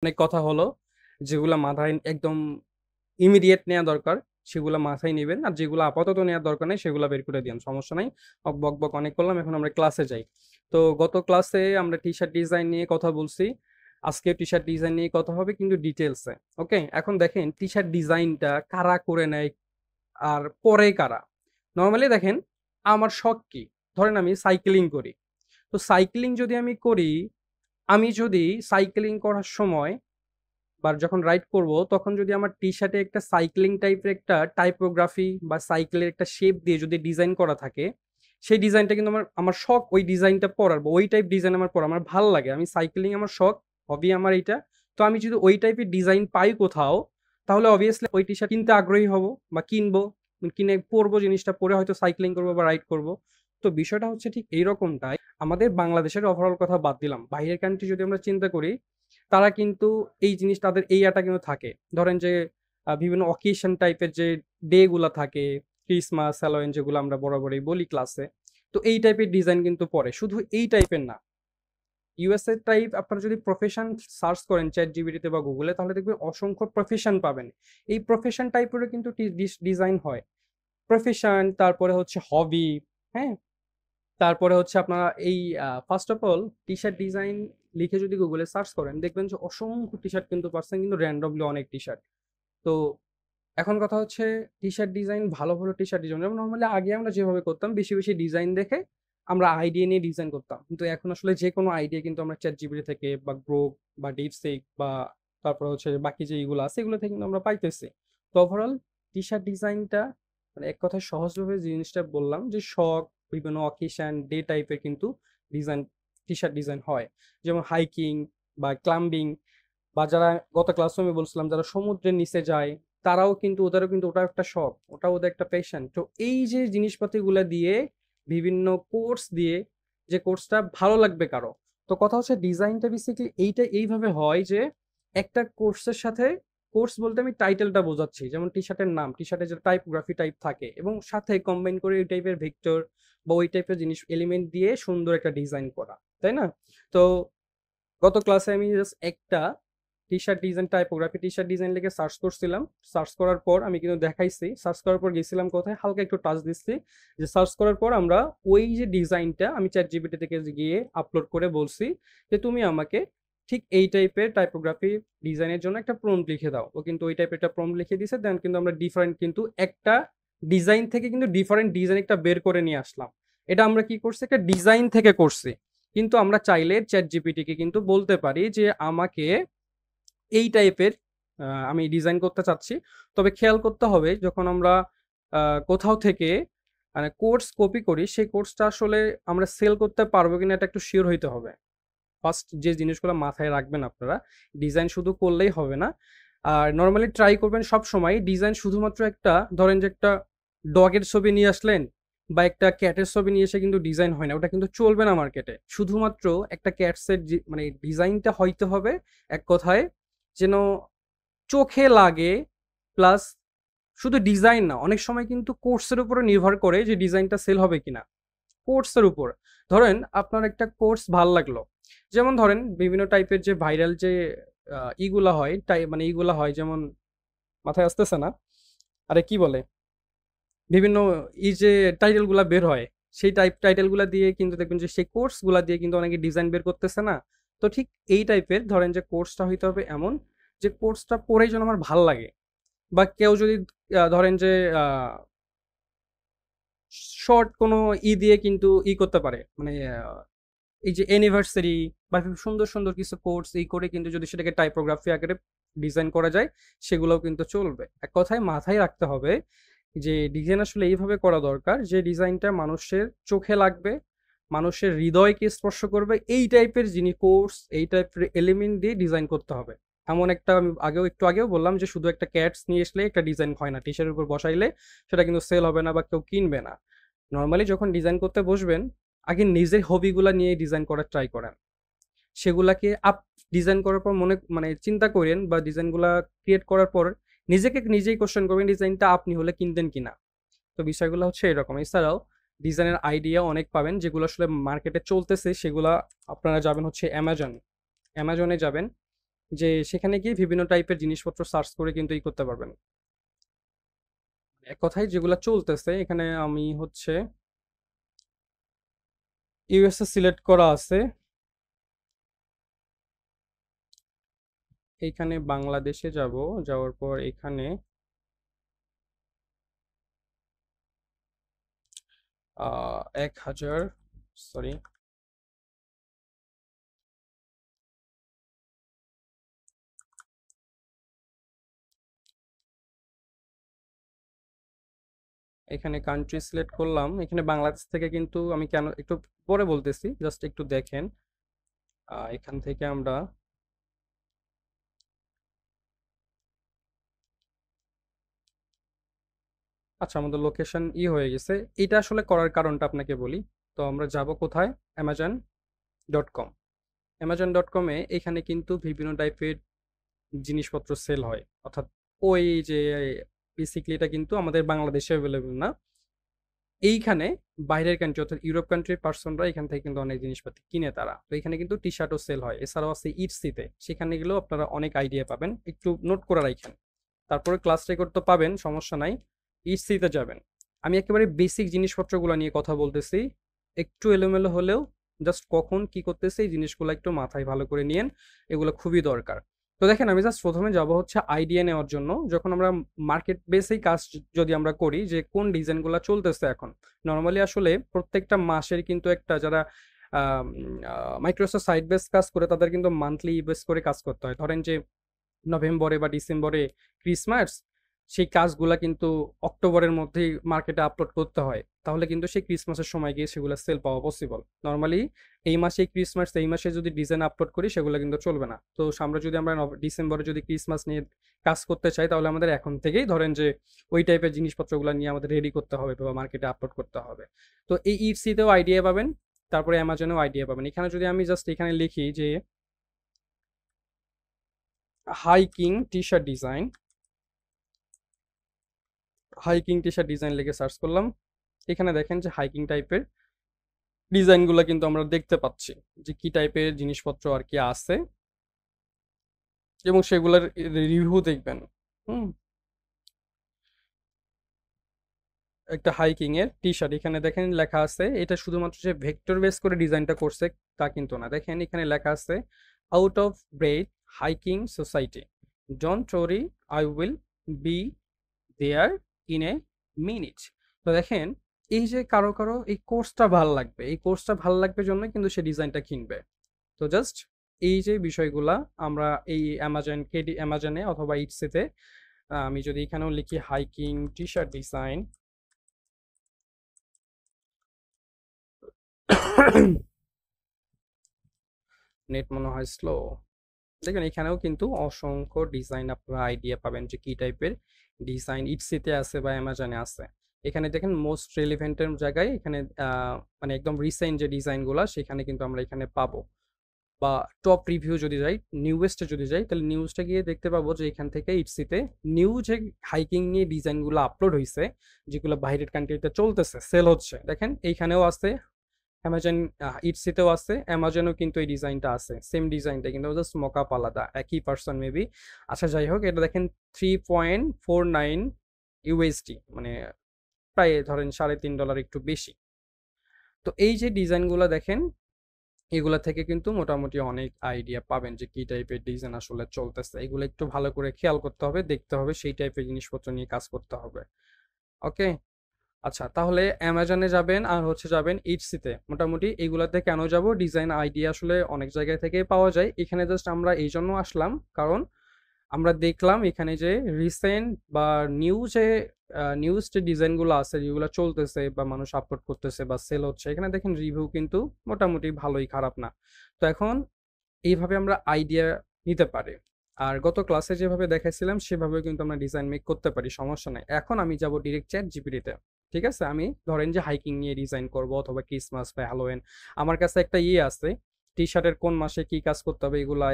অনেক কথা হলো, যেগুলা মাথায় একদম ইমিডিয়েট নেয়া দরকার, সেগুলা মাথায় নিবেন। আর যেগুলা আপাতত নেয়ার দরকার নেই, সেগুলা বের করে দিয়েন। সমস্যা নাই। বক অনেক করলাম, এখন আমরা ক্লাসে যাই। তো গত ক্লাসে আমরা টি-শার্ট ডিজাইন নিয়ে কথা বলছি। আজকে টি-শার্ট ডিজাইন নিয়ে কথা হবে কিন্তু ডিটেইলসে। ওকে? এখন দেখেন টি-শার্ট ডিজাইনটা কারা করে নেয় আর পরে কারা? নরমালি দেখেন, আমার শখ কি? ধরেন আমি সাইক্লিং করি। তো সাইক্লিং যদি আমি করি, আমি যদি সাইক্লিং করার সময় বা যখন রাইড করব, তখন যদি আমার টি-শার্টে একটা সাইক্লিং টাইপের একটা টাইপোগ্রাফি বা সাইকেলের একটা শেপ দিয়ে যদি ডিজাইন করা থাকে, সেই ডিজাইনটা কিন্তু আমার আমার শখ ওই ডিজাইনটা পরার বা ওই টাইপ ডিজাইন আমার পরা আমার ভাল লাগে। আমি সাইক্লিং আমার শখ, হবি আমার এইটা। তো আমি যদি ওই টাইপের ডিজাইন পাই কোথাও, তাহলে অবভিয়াসলি ওই টি-শার্ট কিনতে আগ্রহী হব বা কিনবো। কিনে পরবো, জিনিসটা পরে হয়তো সাইক্লিং করব বা রাইড করব। তো বিষয়টা হচ্ছে ঠিক এইরকমটাই। আমাদের বাংলাদেশের ওভারঅল কথা বাদ দিলাম। বাইরের কান্ট্রি যদি আমরা চিন্তা করি, তারা কিন্তু এই জিনিস তাদের এই ইয়াটা কিন্তু থাকে। ধরেন যে বিভিন্ন অকেশন টাইপের যে ডে গুলা থাকে, ক্রিসমাস, হ্যালোউইন যেগুলো আমরা বরাবরই বলি ক্লাসে। তো এই টাইপের ডিজাইন কিন্তু পড়ে। শুধু এই টাইপের না। ইউএসএ টাইপ আপনারা যদি প্রফেশন সার্চ করেন ChatGPT-তে বা গুগলে, তাহলে দেখবেন অসংখ্য প্রফেশন পাবেন। এই প্রফেশন টাইপেরও কিন্তু ডিজাইন হয়। প্রফেশন, তারপরে হচ্ছে হবি, হ্যাঁ? তারপরে হচ্ছে আপনারা এই first of all t-shirt design লিখে যদি গুগলে সার্চ করেন, দেখবেন যে অসংখ্য টি-শার্ট কিন্তু পাচ্ছেন, কিন্তু র‍্যান্ডমলি অনেক টি-শার্ট। তো এখন কথা হচ্ছে টি-শার্ট ডিজাইন, ভালো, ভালো টি-শার্ট ডিজাইন যেমন নরমালি আগে আমরা যেভাবে করতাম, বেশি, বেশি ডিজাইন দেখে আমরা আইডিয়া নিয়ে ডিজাইন করতাম। কিন্তু এখন আসলে যেকোনো আইডিয়া কিন্তু আমরা ChatGPT থেকে বা Grok বা DeepSeek বা তারপর হচ্ছে বাকি যে এগুলো আছে, এগুলো থেকে কিন্তু আমরা পাইতেছি। তো ওভারঅল টি-শার্ট ডিজাইনটা মানে এক কথায় সহজভাবে জিনিসটা বললাম যে শখ, বিভিন্ন অকেশন, ডে টাইপের কিন্তু ডিজাইন, টি-শার্ট ডিজাইন হয়। যেমন হাইকিং বা ক্লাম্বিং বা যারা গত ক্লাসে আমি বলছিলাম যারা সমুদ্রের নিচে যায়, তারাও কিন্তু ওদেরও কিন্তু ওটা একটা শখ, ওটা ওদের একটা প্যাশন। তো এই যে জিনিসপাতিগুলা দিয়ে বিভিন্ন কোর্স দিয়ে, যে কোর্সটা ভালো লাগবে কারো। তো কথা হচ্ছে ডিজাইনটা বেসিক্যালি এইটা এইভাবে হয় যে একটা কোর্সের সাথে, কোর্স বলতে আমি টাইটেলটা বোঝাচ্ছি, যেমন টি-শার্টের নাম, টি-শার্টের যে টাইপোগ্রাফি টাইপ থাকে এবং সাথে কম্বাইন করে ওই টাইপের ভেক্টর বা ওই টাইপের জিনিস এলিমেন্ট দিয়ে সুন্দর একটা ডিজাইন করা, তাই না? তো গত ক্লাসে আমি জাস্ট একটা t-shirt design, typography t-shirt design লিখে সার্চ করছিলাম। সার্চ করার পর আমি কিন্তু দেখাইছি। সার্চ করার পর গেছিলাম কোথায়? হালকা একটু টাচ দিচ্ছি। যে সার্চ করার পর আমরা ওই যে ডিজাইনটা আমি ChatGPT থেকে গিয়ে আপলোড করে বলছি যে, "তুমি আমাকে ঠিক এই টাইপের টাইপোগ্রাফি ডিজাইনের জন্য একটা প্রম্পট লিখে দাও।" ও কিন্তু ওই টাইপের একটা প্রম্পট লিখে দিছে। দেন কিন্তু আমরা ডিফারেন্ট কিন্তু একটা ডিজাইন থেকে কিন্তু ডিফারেন্ট ডিজাইন একটা বের করে নিয়ে আসলাম। এটা আমরা কি করছি? একটা ডিজাইন থেকে করছি। কিন্তু আমরা চাইলে ChatGPT কে কিন্তু বলতে পারি যে, "আমাকে এই টাইপের আমি ডিজাইন করতে চাচ্ছি।" তবে খেয়াল করতে হবে যখন আমরা আ কোথাও থেকে মানে কোর্স কপি করি, সেই কোর্সটা আসলে আমরা সেল করতে পারবো কিনা এটা একটু সিওর হইতে হবে। ফার্স্ট যে জিনিসগুলো মাথায় রাখবেন আপনারা, ডিজাইন শুধু করলেই হবে না। আর নরমালি ট্রাই করবেন সবসময় ডিজাইন শুধুমাত্র একটা, ধরেন যে একটা ডগের ছবি নিয়ে আসলেন বা একটা ক্যাটের ছবি নিয়ে এসে কিন্তু ডিজাইন হয় না। ওটা কিন্তু চলবে না মার্কেটে। শুধুমাত্র একটা ক্যাটসের মানে ডিজাইনটা হইতে হবে এক কথায় যেন চোখে লাগে, প্লাস শুধু ডিজাইন না, অনেক সময় কিন্তু কোর্সের উপরে নির্ভর করে যে ডিজাইনটা সেল হবে কিনা। কোর্সের উপর। ধরেন আপনার একটা কোর্স ভাল লাগলো। যেমন ধরেন বিভিন্ন টাইপের যে ভাইরাল যে ইগুলা হয়, মানে ইগুলা হয় যেমন মাথায় আসতেছে না। আরে কি বলে? বিভিন্ন যে টাইটেল গুলা বের হয়, সেই টাইটেল গুলা দিয়ে কিন্তু দেখবেন যে সেই কোর্স গুলা দিয়ে কিন্তু অনেকে ডিজাইন বের করতেছে না? তো ঠিক এই টাইপের ধরেন যে কোর্সটা হইতে হবে এমন যে কোর্সটা পড়েই যেন আমার ভাল লাগে। বা কেউ যদি ধরেন যে আ শর্ট কোনো দিয়ে কিন্তু করতে পারে। মানে এই যে অ্যানিভার্সারি বা সুন্দর, সুন্দর কিছু কোর্স করে কিন্তু যদি সেটাকে টাইপোগ্রাফি আকারে ডিজাইন করা যায়, সেগুলোও কিন্তু চলবে। এক কথায় মাথায় রাখতে হবে যে ডিজাইন আসলে এইভাবে করা দরকার যে ডিজাইনটা মানুষের চোখে লাগবে, মানুষের হৃদয়কে স্পর্শ করবে। এই টাইপের কোর্স, এই টাইপের এলিমেন্ট দিয়ে ডিজাইন করতে হবে। এমন একটা আমি একটু আগেও বললাম যে শুধু একটা ক্যাটস নিয়ে আসলে একটা ডিজাইন হয় না। টি-শার্টের উপর বসাইলে সেটা কিন্তু সেল হবে না বা কেউ কিনবে না। নরমালি যখন ডিজাইন করতে বসবেন, আগে নিজের হবিগুলা নিয়ে ডিজাইন করার ট্রাই করেন। সেগুলাকে ডিজাইন করার পর মানে চিন্তা করেন বা ডিজাইনগুলা ক্রিয়েট করার পর নিজেকে নিজেই কোয়েশ্চেন করবেন ডিজাইনটা আপনি হলে কিনতেন কিনা? তো বিষয়গুলো হচ্ছে এরকম। এছাড়াও ডিজাইনের আইডিয়া অনেক পাবেন যেগুলো আসলে মার্কেটে চলতেছে, সেগুলা আপনারা যাবেন হচ্ছে অ্যামাজনে যাবেন। যে সেখানে গিয়ে বিভিন্ন টাইপের জিনিসপত্র সার্চ করে কিন্তু করতে পারবেন। এক কথায় যেগুলা চলতেছে এখানে আমি হচ্ছে ইউএসএ সিলেক্ট করা আছে, এইখানে বাংলাদেশে যাব, যাওয়ার পর এখানে 1000, সরি, এখানে কান্ট্রি সিলেক্ট করলাম। এখানে বাংলাদেশ থেকে কিন্তু আমি কেন একটু পরে বলতেছি, জাস্ট একটু দেখেন। এখান থেকে আমরা আচ্ছা আমাদের লোকেশন হয়ে গেছে। এটা আসলে করার কারণটা আপনাকে বলি। তো আমরা যাব কোথায়? amazon.com। amazon.com-এ এখানে কিন্তু বিভিন্ন টাইপের জিনিসপত্র সেল হয়, অর্থাৎ ওই যে বেসিক্যালি এটা কিন্তু আমাদের বাংলাদেশে অ্যাভেলেবল না, এইখানে বাইরের কান্ট্রি অর্থাৎ ইউরোপ কান্ট্রির পার্সনরা এখান থেকে কিন্তু অনেক জিনিসপাতি কিনে তারা। তো এখানে কিন্তু টি শার্টও সেল হয়, এছাড়াও আছে ইটসিতে, সেখানে গেলেও আপনারা অনেক আইডিয়া পাবেন, একটু নোট করে রাখেন। তারপরে ক্লাস রেকর্ড তো পাবেন, সমস্যা নাই। ইটসিতে যাবেন। আমি একেবারে বেসিক জিনিসপত্রগুলো নিয়ে কথা বলতেছি, একটু এলোমেলো হলেও জাস্ট কখন কি করতেছে এই জিনিসগুলো একটু মাথায় ভালো করে নিয়েন, এগুলো খুবই দরকার। তো দেখেন আমি জাস্ট প্রথমে যাব হচ্ছে আইডিয়া নেওয়ার জন্য। যখন আমরা মার্কেট বেসেই কাজ যদি আমরা করি যে কোন ডিজাইনগুলো চলতেছে এখন, নর্মালি আসলে প্রত্যেকটা মাসের কিন্তু একটা যারা মাইক্রোসফট সাইট বেস কাজ করে তাদের কিন্তু মান্থলি বেস করে কাজ করতে হয়। ধরেন যে নভেম্বরে বা ডিসেম্বরে ক্রিসমাস, সেই কাজগুলা কিন্তু অক্টোবরের মধ্যেই মার্কেটে আপলোড করতে হয়, তাহলে কিন্তু সেই ক্রিসমাসের সময় গিয়ে সেগুলো সেল পাওয়া পসিবল। নর্মালি এই মাসে ক্রিসমাস, এই মাসে যদি ডিজাইন আপলোড করি সেগুলো কিন্তু চলবে না। তো আমরা ডিসেম্বরে যদি ক্রিসমাস নিয়ে কাজ করতে চাই তাহলে আমাদের এখন থেকেই ধরেন যে ওই টাইপের জিনিসপত্রগুলো নিয়ে আমাদের রেডি করতে হবে বা মার্কেটে আপলোড করতে হবে। তো এই ইটসিতেও আইডিয়া পাবেন, তারপরে অ্যামাজনেও আইডিয়া পাবেন। এখানে যদি আমি জাস্ট এখানে লিখি যে hiking T shirt design, hiking T shirt design লিখে সার্চ করলাম, এখানে দেখেন যে হাইকিং টাইপের ডিজাইনগুলো কিন্তু আমরা দেখতে পাচ্ছি যে কি টাইপের জিনিসপত্র আর কি আছে, এবং সেগুলোর রিভিউ দেখবেন। হুম, একটা হাইকিং এর টি শার্ট, এখানে দেখেন লেখা আছে, এটা শুধুমাত্র যে ভেক্টর বেস করে ডিজাইনটা করছে তা কিন্তু না। দেখেন এখানে লেখা আছে out of breath hiking society, don't worry I will be there in a minute. তো দেখেন এই যে কারো কারো এই কোর্সটা ভাল লাগবে, এই কোর্সটা ভাল লাগবে জন্য কিন্তু সে ডিজাইনটা কিনবে। তো জাস্ট এই যে বিষয়গুলা আমরা এই অ্যামাজনে অথবা ইটসেতে, আমি যদি এখানেও লিখি hiking T shirt design, net মনে হয় স্লো। দেখেন এখানেও কিন্তু অসংখ্য ডিজাইন আপনারা আইডিয়া পাবেন যে কি টাইপের ডিজাইন ইটসিতে আছে বা অ্যামাজনে আছে। এখানে দেখেন মোস্ট রেলিভেন্টের জায়গায় এখানে মানে একদম রিসেন্ট যে ডিজাইনগুলো সেখানে কিন্তু আমরা এখানে পাবো। বা টপ রিভিউ যদি যাই, নিউজে যদি যাই, তাহলে নিউজটা গিয়ে দেখতে পাবো যে এখান থেকে ইটসিতে নিউ যে হাইকিং নিয়ে ডিজাইনগুলো আপলোড হয়েছে, যেগুলো বাইরের কান্ট্রিতে চলতেছে, সেল হচ্ছে, দেখেন এইখানেও আছে। অ্যামাজন ইটসিতেও আছে, অ্যামাজনেও কিন্তু এই ডিজাইনটা আছে, সেম ডিজাইনটা কিন্তু জাস্ট মকআপ আলাদা, একই পার্সন মেবি। আচ্ছা যাই হোক, এটা দেখেন 3.49 ইউএসডি, মানে প্রায় ধরেন $3.5 একটু বেশি। তো এই যে ডিজাইনগুলো দেখেন, এগুলা থেকে কিন্তু মোটামুটি অনেক আইডিয়া পাবেন যে কি টাইপের ডিজাইন আসলে চলতেছে। এগুলো একটু ভালো করে খেয়াল করতে হবে, দেখতে হবে, সেই টাইপের জিনিসপত্র নিয়ে কাজ করতে হবে। ওকে, আচ্ছা তাহলে অ্যামাজনে যাবেন আর হচ্ছে যাবেন ইটসিতে। মোটামুটি এগুলাতে কেন যাব, ডিজাইন আইডিয়া আসলে অনেক জায়গায় থেকে পাওয়া যায়, এখানে জাস্ট আমরা এই জন্য আসলাম কারণ আমরা দেখলাম এখানে যে রিসেন্ট বা নিউজ যে ডিজাইনগুলো আছে যেগুলো চলতেছে বা মানুষ আপলোড করতেছে বা সেল হচ্ছে, এখানে দেখেন রিভিউ কিন্তু মোটামুটি ভালোই, খারাপ না। তো এখন এইভাবে আমরা আইডিয়া নিতে পারি। আর গত ক্লাসে যেভাবে দেখাইছিলাম সেভাবে কিন্তু আমরা ডিজাইন মেক করতে পারি, সমস্যা নাই। এখন আমি যাব ডিরেক্ট চ্যাট জিপিটিতে। ঠিক আছে, আমি ধরেন যে হাইকিং নিয়ে ডিজাইন করব অথবা ক্রিসমাস বা হ্যালোউইন, আমার কাছে একটা আছে টি শার্টের কোন মাসে কি কাজ করতে হবে এগুলো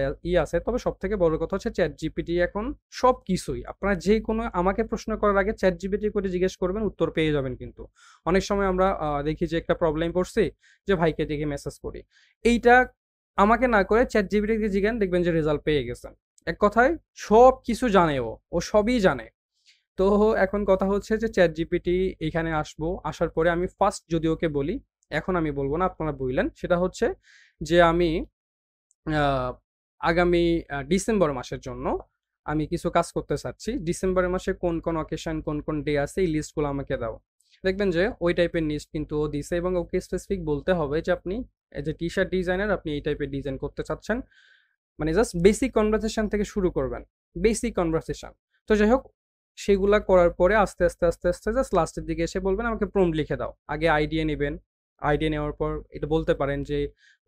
আছে। তবে সব থেকে বড় কথা হচ্ছে চ্যাট জিপিটি এখন সব কিছুই, আপনারা যে কোনো আমাকে প্রশ্ন করার আগে চ্যাট জিপিটি করে জিজ্ঞেস করবেন, উত্তর পেয়ে যাবেন। কিন্তু অনেক সময় আমরা দেখি যে একটা প্রবলেম পড়ছি, যে ভাইকে দেখে মেসেজ করি, এইটা আমাকে না করে চ্যাট জিপিটিকে জিজ্ঞান, দেখবেন যে রেজাল্ট পেয়ে গেছেন। এক কথায় সবকিছু জানে ও। ও সবই জানে। তো এখন কথা হচ্ছে যে ChatGPT এখানে আসবো। আসার পরে আমি ফার্স্ট যদি ওকে বলি, এখন আমি বলব না, আপনারা বইলেন। সেটা হচ্ছে যে আমি আ আগামী ডিসেম্বর মাসের জন্য আমি কিছু কাজ করতে চাচ্ছি। ডিসেম্বরের মাসে কোন অকেশন, কোন ডে আছে এই লিস্টগুলো আমাকে দাও। দেখবেন যে ওই টাইপের লিস্ট কিন্তু ও দিছে এবং ওকে স্পেসিফিক বলতে হবে যে আপনি এজ এ টি-শার্ট ডিজাইনার আপনি এই টাইপের ডিজাইন করতে চাচ্ছেন। মানে জাস্ট বেসিক কনভারসেশন থেকে শুরু করবেন। Basic conversation. তো যাই হোক, সেগুলা করার পরে আস্তে আস্তে জাস্ট লাস্টের দিকে এসে বলবেন আমাকে প্রম্পট লিখে দাও। আগে আইডিয়া নিবেন। আইডিয়া নেওয়ার পর এটা বলতে পারেন যে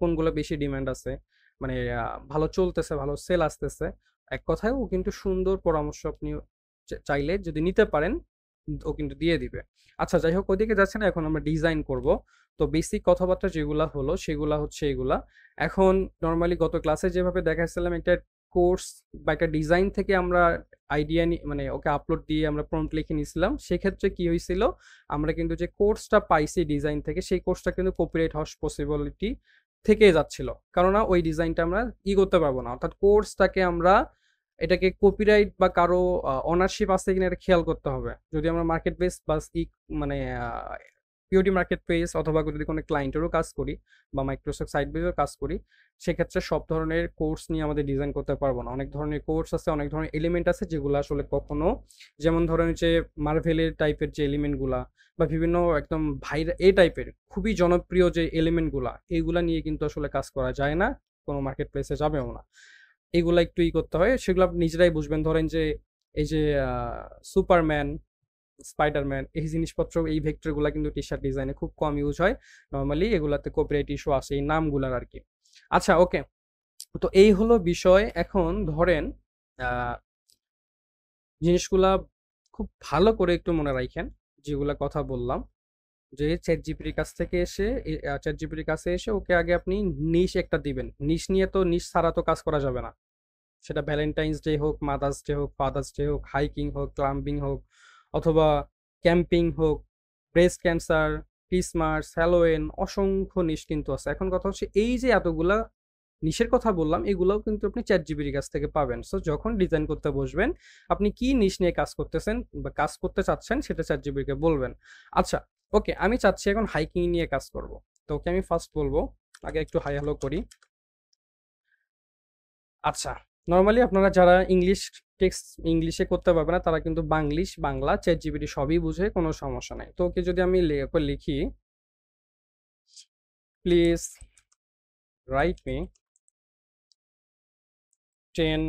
কোনগুলো বেশি ডিমান্ড আছে। মানে ভালো চলতেছে, ভালো সেল আসতেছে। এক কথায় ও কিন্তু সুন্দর পরামর্শ আপনি চাইলে যদি নিতে পারেন, ও কিন্তু দিয়ে দিবে। আচ্ছা যাই হোক, ওইদিকে যাচ্ছে না, এখন আমরা ডিজাইন করব। তো বেসিক কথাবার্তা যেগুলা হলো সেগুলা হচ্ছে এগুলা। এখন নরমালি গত ক্লাসে যেভাবে দেখাচ্ছিলাম একটা কোর্স বা একটা ডিজাইন থেকে আমরা আইডিয়া মানে ওকে আপলোড দিয়ে আমরা প্রম্পট লিখে নিছিলাম। সেক্ষেত্রে কি হয়েছিল, আমরা কিন্তু যে কোর্সটা পাইছি ডিজাইন থেকে সেই কোর্সটা কিন্তু কপিরাইট হওয়ার পসিবিলিটি থেকে যাচ্ছিল। কেননা ওই ডিজাইনটা আমরা করতে পারবো না, অর্থাৎ কোর্সটাকে আমরা এটাকে কপিরাইট বা কারো অনারশিপ আছে কিনা এটা খেয়াল করতে হবে। যদি আমরা মার্কেট বেস বা মানে পিওডি মার্কেট প্লেস অথবা যদি কোনো ক্লায়েন্টেরও কাজ করি বা মাইক্রোসফট সাইট বেসেও কাজ করি, সেক্ষেত্রে সব ধরনের কোর্স নিয়ে আমাদের ডিজাইন করতে পারবো না। অনেক ধরনের কোর্স আছে, অনেক ধরনের এলিমেন্ট আছে যেগুলো আসলে কখনো, যেমন ধরেন যে মার্ভেলের টাইপের যে এলিমেন্টগুলা বা বিভিন্ন একদম ভাইরা এই টাইপের খুবই জনপ্রিয় যে এলিমেন্টগুলা, এইগুলা নিয়ে কিন্তু আসলে কাজ করা যায় না, কোনো মার্কেট প্লেসে যাবেও না। এগুলা একটু করতে হয়, সেগুলো আপনি নিজেরাই বুঝবেন। ধরেন যে এই যে সুপারম্যান, স্পাইডারম্যান এই জিনিসপত্র, এই ভেক্টরগুলা কিন্তু টি-শার্ট ডিজাইনে খুব কম ইউজ হয়। নরমালি এগুলাতে কপিরাইট ইস্যু আসে এই নামগুলার আরকি। আচ্ছা ওকে। তো এই হলো বিষয়। এখন ধরেন আ জিনিসগুলা খুব ভালো করে একটু মনে রাইখেন, যেগুলা কথা বললাম। যে ChatGPT কাছ থেকে এসে ChatGPT কাছে এসে ওকে আগে আপনি নিশ একটা দিবেন। নিশ নিয়ে তো নিশ ছাড়া তো কাজ করা যাবে না। সেটা ভ্যালেন্টাইন্স ডে হোক, মাদার্স ডে হোক, ফাদার্স ডে হোক, হাইকিং হোক, ক্লাম্বিং হোক, অথবা ক্যাম্পিং হোক, ব্রেস্ট ক্যান্সার, ক্রিসমাস, হ্যালোওয়েন, অসংখ্য নিশ কিন্তু আছে। এখন কথা হচ্ছে এই যে এতগুলা নিশের কথা বললাম, এগুলাও কিন্তু আপনি ChatGPT কাছ থেকে পাবেন। সো যখন ডিজাইন করতে বসবেন, আপনি কি নিশ নিয়ে কাজ করতেছেন বা কাজ করতে চাচ্ছেন সেটা ChatGPT কে বলবেন। আচ্ছা, ওকে, আমি চাচ্ছি এখন হাইকিং নিয়ে কাজ করব। তো ওকে আমি ফার্স্ট বলবো, আগে একটু হাই হ্যালো করি। আচ্ছা, নরমালি আপনারা যারা টেক্সট ইংলিশে করতে পারবে না তারা কিন্তু বাংলিশ, বাংলা, ChatGPT সবই বুঝে, কোনো সমস্যা নাই। তো ওকে যদি আমি লিখি, please write me 10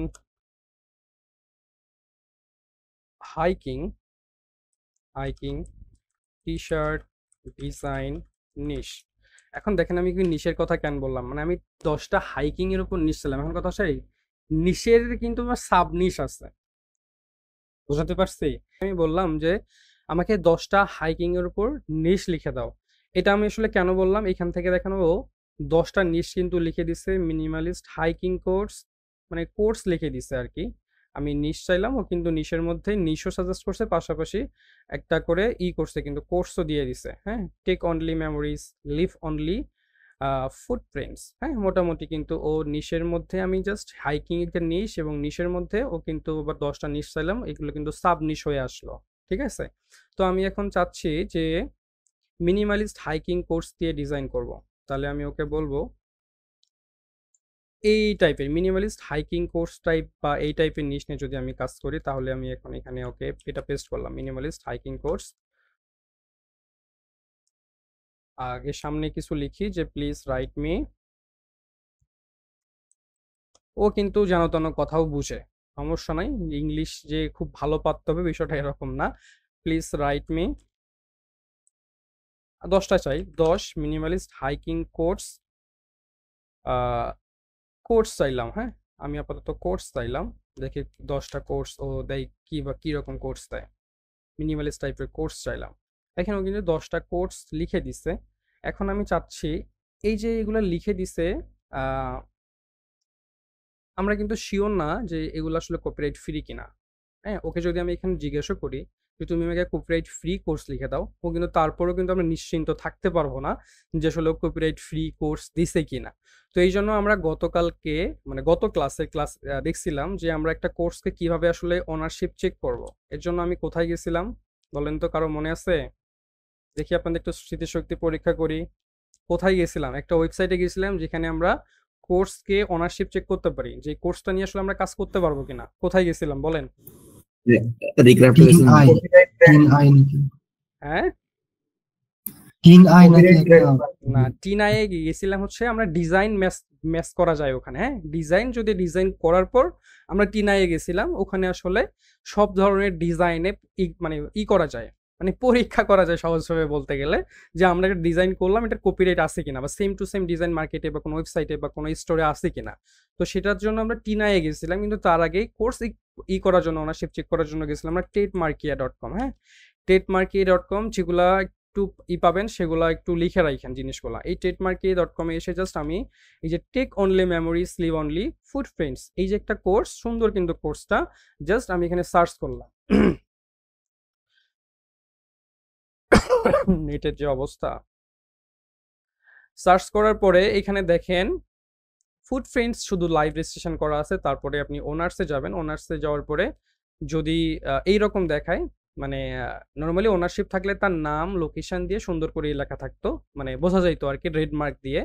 hiking hiking T-shirt design niche. এখন দেখেন আমি কি নিশের কথা কেন বললাম, মানে আমি 10টা হাইকিং এর উপর নিশ ছিলাম। এখন কথা হচ্ছে নিশের কিন্তু সাব নিশ আছে, বুঝাতে পারছি? আমি বললাম যে আমাকে 10টা হাইকিং এর উপর নিশ লিখে দাও। এটা আমি আসলে কেন বললাম, এখান থেকে দেখানো 10টা নিশ কিন্তু লিখে দিছে, মিনিমালিস্ট হাইকিং কোর্স, মানে কোর্স লিখে দিছে আর কি। আমি নিশ চাইলাম, ও কিন্তু নিশের মধ্যে নিশও সাজেস্ট করছে, পাশাপাশি একটা করে করছে, কিন্তু কোর্সও দিয়ে দিছে। হ্যাঁ, take only memories, leave only footprints. হ্যাঁ, মোটামুটি কিন্তু ও নিশের মধ্যে, আমি জাস্ট হাইকিং এর নিশ এবং নিশের মধ্যে ও কিন্তু আবার 10টা নিশ চাইলাম, এগুলো কিন্তু সাব নিশ হয়ে আসলো। ঠিক আছে? তো আমি এখন চাচ্ছি যে মিনিমালিস্ট হাইকিং কোর্স দিয়ে ডিজাইন করব। তাহলে আমি ওকে বলবো এই টাইপের মিনিমালিস্ট হাইকিং কোর্স টাইপ বা এই টাইপের নিশ নিয়ে যদি আমি কাজ করি, তাহলে আমি এখন এখানে ওকে এটা পেস্ট করলাম, মিনিমালিস্ট হাইকিং কোর্স। আগে সামনে কিছু লিখি যে প্লিজ রাইট মি। ও কিন্তু যেন তেন কথাও বুঝে, সমস্যা নাই। ইংলিশ যে খুব ভালো পারতে হবে বিষয়টা এরকম না। প্লিজ রাইট মি 10টা চাই, 10 মিনিমালিস্ট হাইকিং কোর্স। কোর্স চাইলাম, হ্যাঁ, আমি আপাতত কোর্স চাইলাম। দেখি 10টা কোর্স ও দেয় কি বা কি রকম কোর্স দেয়। মিনিমালিস্ট টাইপের কোর্স চাইলাম। এখানেও কিন্তু 10টা কোর্স লিখে দিছে। এখন আমি চাচ্ছি এই যে এগুলো লিখে দিছে, আহ, আমরা কিন্তু শিওর না যে এগুলো আসলে কপিরাইট ফ্রি কিনা। হ্যাঁ, ওকে যদি আমি এখানে জিজ্ঞাসা করি যে তুমি আমাকে কপিরাইট ফ্রি কোর্স লিখে দাও, ও কিন্তু তারপরেও কিন্তু আমরা নিশ্চিন্ত থাকতে পারবো না যে আসলে কপিরাইট ফ্রি কোর্স দিছে কিনা। তো এই জন্য আমরা গতকালকে মানে গত ক্লাস দেখছিলাম যে আমরা একটা কোর্সকে কিভাবে আসলে ওনারশিপ চেক করব। এর জন্য আমি কোথায় গেছিলাম বলেন তো, কারো মনে আছে? দেখি আপনাদের একটু স্মৃতিশক্তি পরীক্ষা করি। কোথায় গেছিলাম? একটা ওয়েবসাইটে গেছিলাম যেখানে আমরা কোর্সকে ওনারশিপ চেক করতে পারি, যে কোর্সটা নিয়ে আসলে আমরা কাজ করতে পারবো কিনা। কোথায় গেছিলাম বলেন? Recraft tin lesson I tin I নাকি হ্যাঁ, টিন আই নাকি একটা না, টিনায়ে গেছিলাম হচ্ছে আমরা ডিজাইন ম্যাচ ম্যাচ করা যায় ওখানে। হ্যাঁ, ডিজাইন যদি ডিজাইন করার পর আমরা টিনায়ে গেছিলাম, ওখানে আসলে সব ধরনের ডিজাইনে মানে করা যায়, মানে পরীক্ষা করা যায় সহজভাবে বলতে গেলে, যে আমরা একটা ডিজাইন করলাম এটার কপিরাইট আছে কিনা, বা সেম টু সেম ডিজাইন মার্কেটে বা কোনো ওয়েবসাইটে বা কোনো স্টোরে আছে কিনা। তো সেটার জন্য আমরা টিনায়ে গেছিলাম, কিন্তু তার আগে কোর্স করার জন্য ওনারশিপ চেক করার জন্য গেছিলাম আমরা টেটমার্কিয়া.com। হ্যাঁ, টেটমার্কিয়া.com, যেগুলা একটু পাবেন সেগুলা একটু লিখে রাখেন জিনিসগুলা। এই টেটমার্কিয়া.com এ এসে জাস্ট আমি এই যে take only memories leave only footprints, এই যে একটা কোর্স, সুন্দর কিন্তু কোর্সটা, জাস্ট আমি এখানে সার্চ করলাম। নেটের যে অবস্থা, সার্চ করার পরে এখানে দেখেন ফুটপ্রিন্টস শুধু লাইভ রেজিস্ট্রেশন করা আছে। তারপরে আপনি ওনার্সে যাবেন, ওনার্সে যাওয়ার পরে যদি এইরকম দেখায়, মানে নর্মালি ওনারশিপ থাকলে তার নাম লোকেশন দিয়ে সুন্দর করে লেখা থাকতো, মানে বোঝা যাইতো আর কি, রেড মার্ক দিয়ে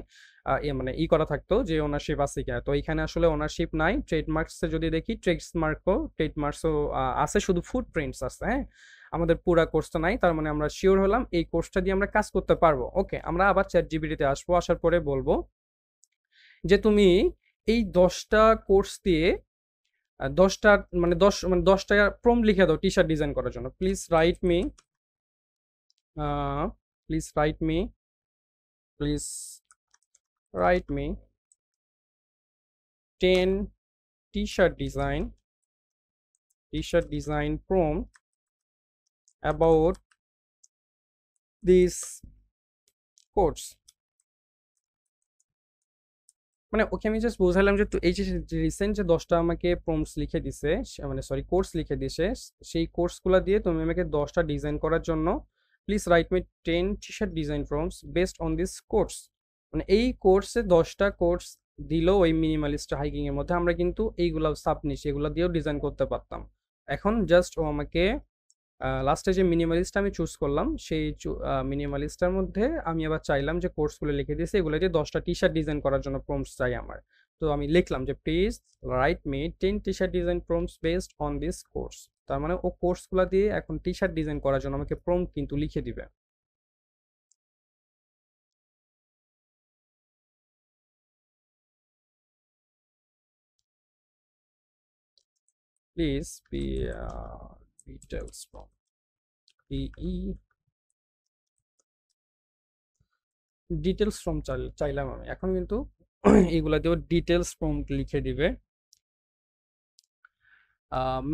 মানে করা থাকতো যে ওনারশিপ আছে কিনা। তো এখানে আসলে ওনারশিপ নাই। ট্রেডমার্কসে যদি দেখি, ট্রেডমার্কসও আছে, শুধু ফুটপ্রিন্টস আছে। হ্যাঁ, আমাদের পুরা কোর্সটা নাই, তার মানে আমরা শিওর হলাম এই কোর্সটা দিয়ে আমরা কাজ করতে পারবো। ওকে, আমরা আবার চ্যাটজিপিটিতে আসবো, আসার পরে বলবো যে তুমি এই 10টা কোর্স দিয়ে 10টা মানে 10টা প্রম্পট লিখে দাও টি শার্ট ডিজাইন করার জন্য। Please write me, please write me, please write me 10 t-shirt design prompt about this course। মানে ওকে আমি জাস্ট বোঝালাম যে এই যে রিসেন্ট যে 10টা আমাকে প্রম্পটস লিখে দিছে, মানে সরি কোর্স লিখে দিছে, সেই কোর্সগুলো দিয়ে তুমি আমাকে 10টা ডিজাইন করার জন্য please write me 10 t-shirt design prompts based on this course. মানে এই কোর্সে 10টা কোর্স দিল ওই মিনিমালিস্ট হাইকিং এর মধ্যে, আমরা কিন্তু এইগুলা সাবনিশ এগুলো দিয়েও ডিজাইন করতে পারতাম। এখন জাস্ট ও আমাকে লাস্টে যে মিনিমালিস্ট আমি চুজ করলাম, সেই মিনিমালিস্টার মধ্যে আমি আবার চাইলাম যে কোর্সগুলো লিখে দিয়েছে, এগুলো দিয়ে 10টা টি শার্ট ডিজাইন করার জন্য প্রম্পটস চাই আমার। তো আমি লিখলাম যে please write me 10 T shirt design prompts based on this course. তার মানে ও কোর্সগুলো দিয়ে এখন টি শার্ট ডিজাইন করার জন্য আমাকে প্রম্পট কিন্তু লিখে দিবে। Please be details from details from চাইলাম আমি, এখন কিন্তু এইগুলা দিয়েও ডিটেলস ফ্রম লিখে দিবে।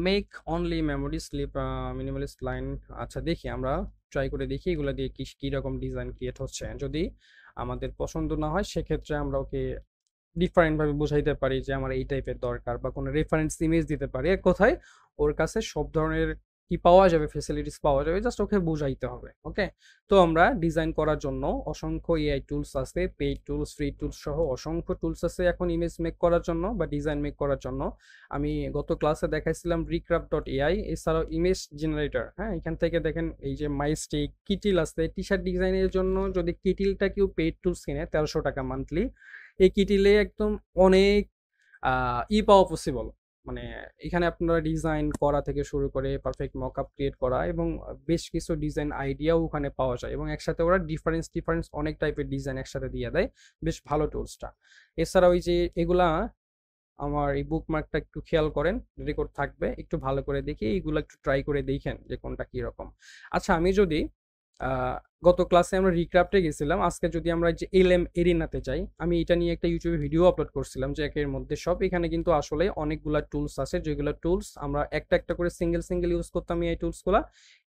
Make only memory slip minimalist line. আচ্ছা দেখি, আমরা ট্রাই করে দেখি এগুলো দিয়ে কীরকম ডিজাইন ক্রিয়েট হচ্ছে। যদি আমাদের পছন্দ না হয় সেক্ষেত্রে আমরা ওকে ডিফারেন্টভাবে বোঝাইতে পারি যে আমার এই টাইপের দরকার, বা কোনো রেফারেন্স ইমেজ দিতে পারি। এক কথায় ওর কাছে সব ধরনের কি পাওয়া যাবে, ফেসিলিটিস পাওয়া যাবে, জাস্ট ওকে বুঝাইতে হবে। ওকে, তো আমরা ডিজাইন করার জন্য অসংখ্য এআই টুলস আছে, পেইড টুলস, ফ্রি টুলস সহ অসংখ্য টুলস আছে এখন ইমেজ মেক করার জন্য বা ডিজাইন মেক করার জন্য। আমি গত ক্লাসে দেখাইছিলাম রিক্রাফট.এআই, এছাড়াও ইমেজ জেনারেটর। হ্যাঁ, এখান থেকে দেখেন এই যে মাইস্টিক, কিটিল আছে টি শার্ট ডিজাইনের জন্য। যদি কিটিলটা কেউ পেইড টুলস কিনে 1300 টাকা মান্থলি, এই কিটিলে একদম অনেক পাওয়া পসিবল। মানে এখানে আপনারা ডিজাইন করা থেকে শুরু করে পারফেক্ট মকআপ ক্রিয়েট করা এবং বেশ কিছু ডিজাইন আইডিয়াও ওখানে পাওয়া যায়, এবং একসাথে ওরা ডিফারেন্স অনেক টাইপের ডিজাইন একসাথে দিয়ে দেয়। বেশ ভালো টুলসটা। এছাড়া ওই যে এগুলা, আমার এই বুকমার্কটা একটু খেয়াল করেন, রেকর্ড থাকবে, একটু ভালো করে দেখি এইগুলো, একটু ট্রাই করে দেখেন যে কোনটা কীরকম। আচ্ছা, আমি যদি গত ক্লাসে আমরা রিক্রাফটে গেছিলাম, আজকে যদি আমরা যে এলএম এরিনাতে যাই, আমি এটা নিয়ে একটা ইউটিউবে ভিডিও আপলোড করছিলাম যে একের মধ্যে সব। এখানে কিন্তু আসলে অনেকগুলা টুলস আছে, যেগুলো টুলস আমরা একটা একটা করে সিঙ্গেল ইউজ করতাম এই টুলসগুলা।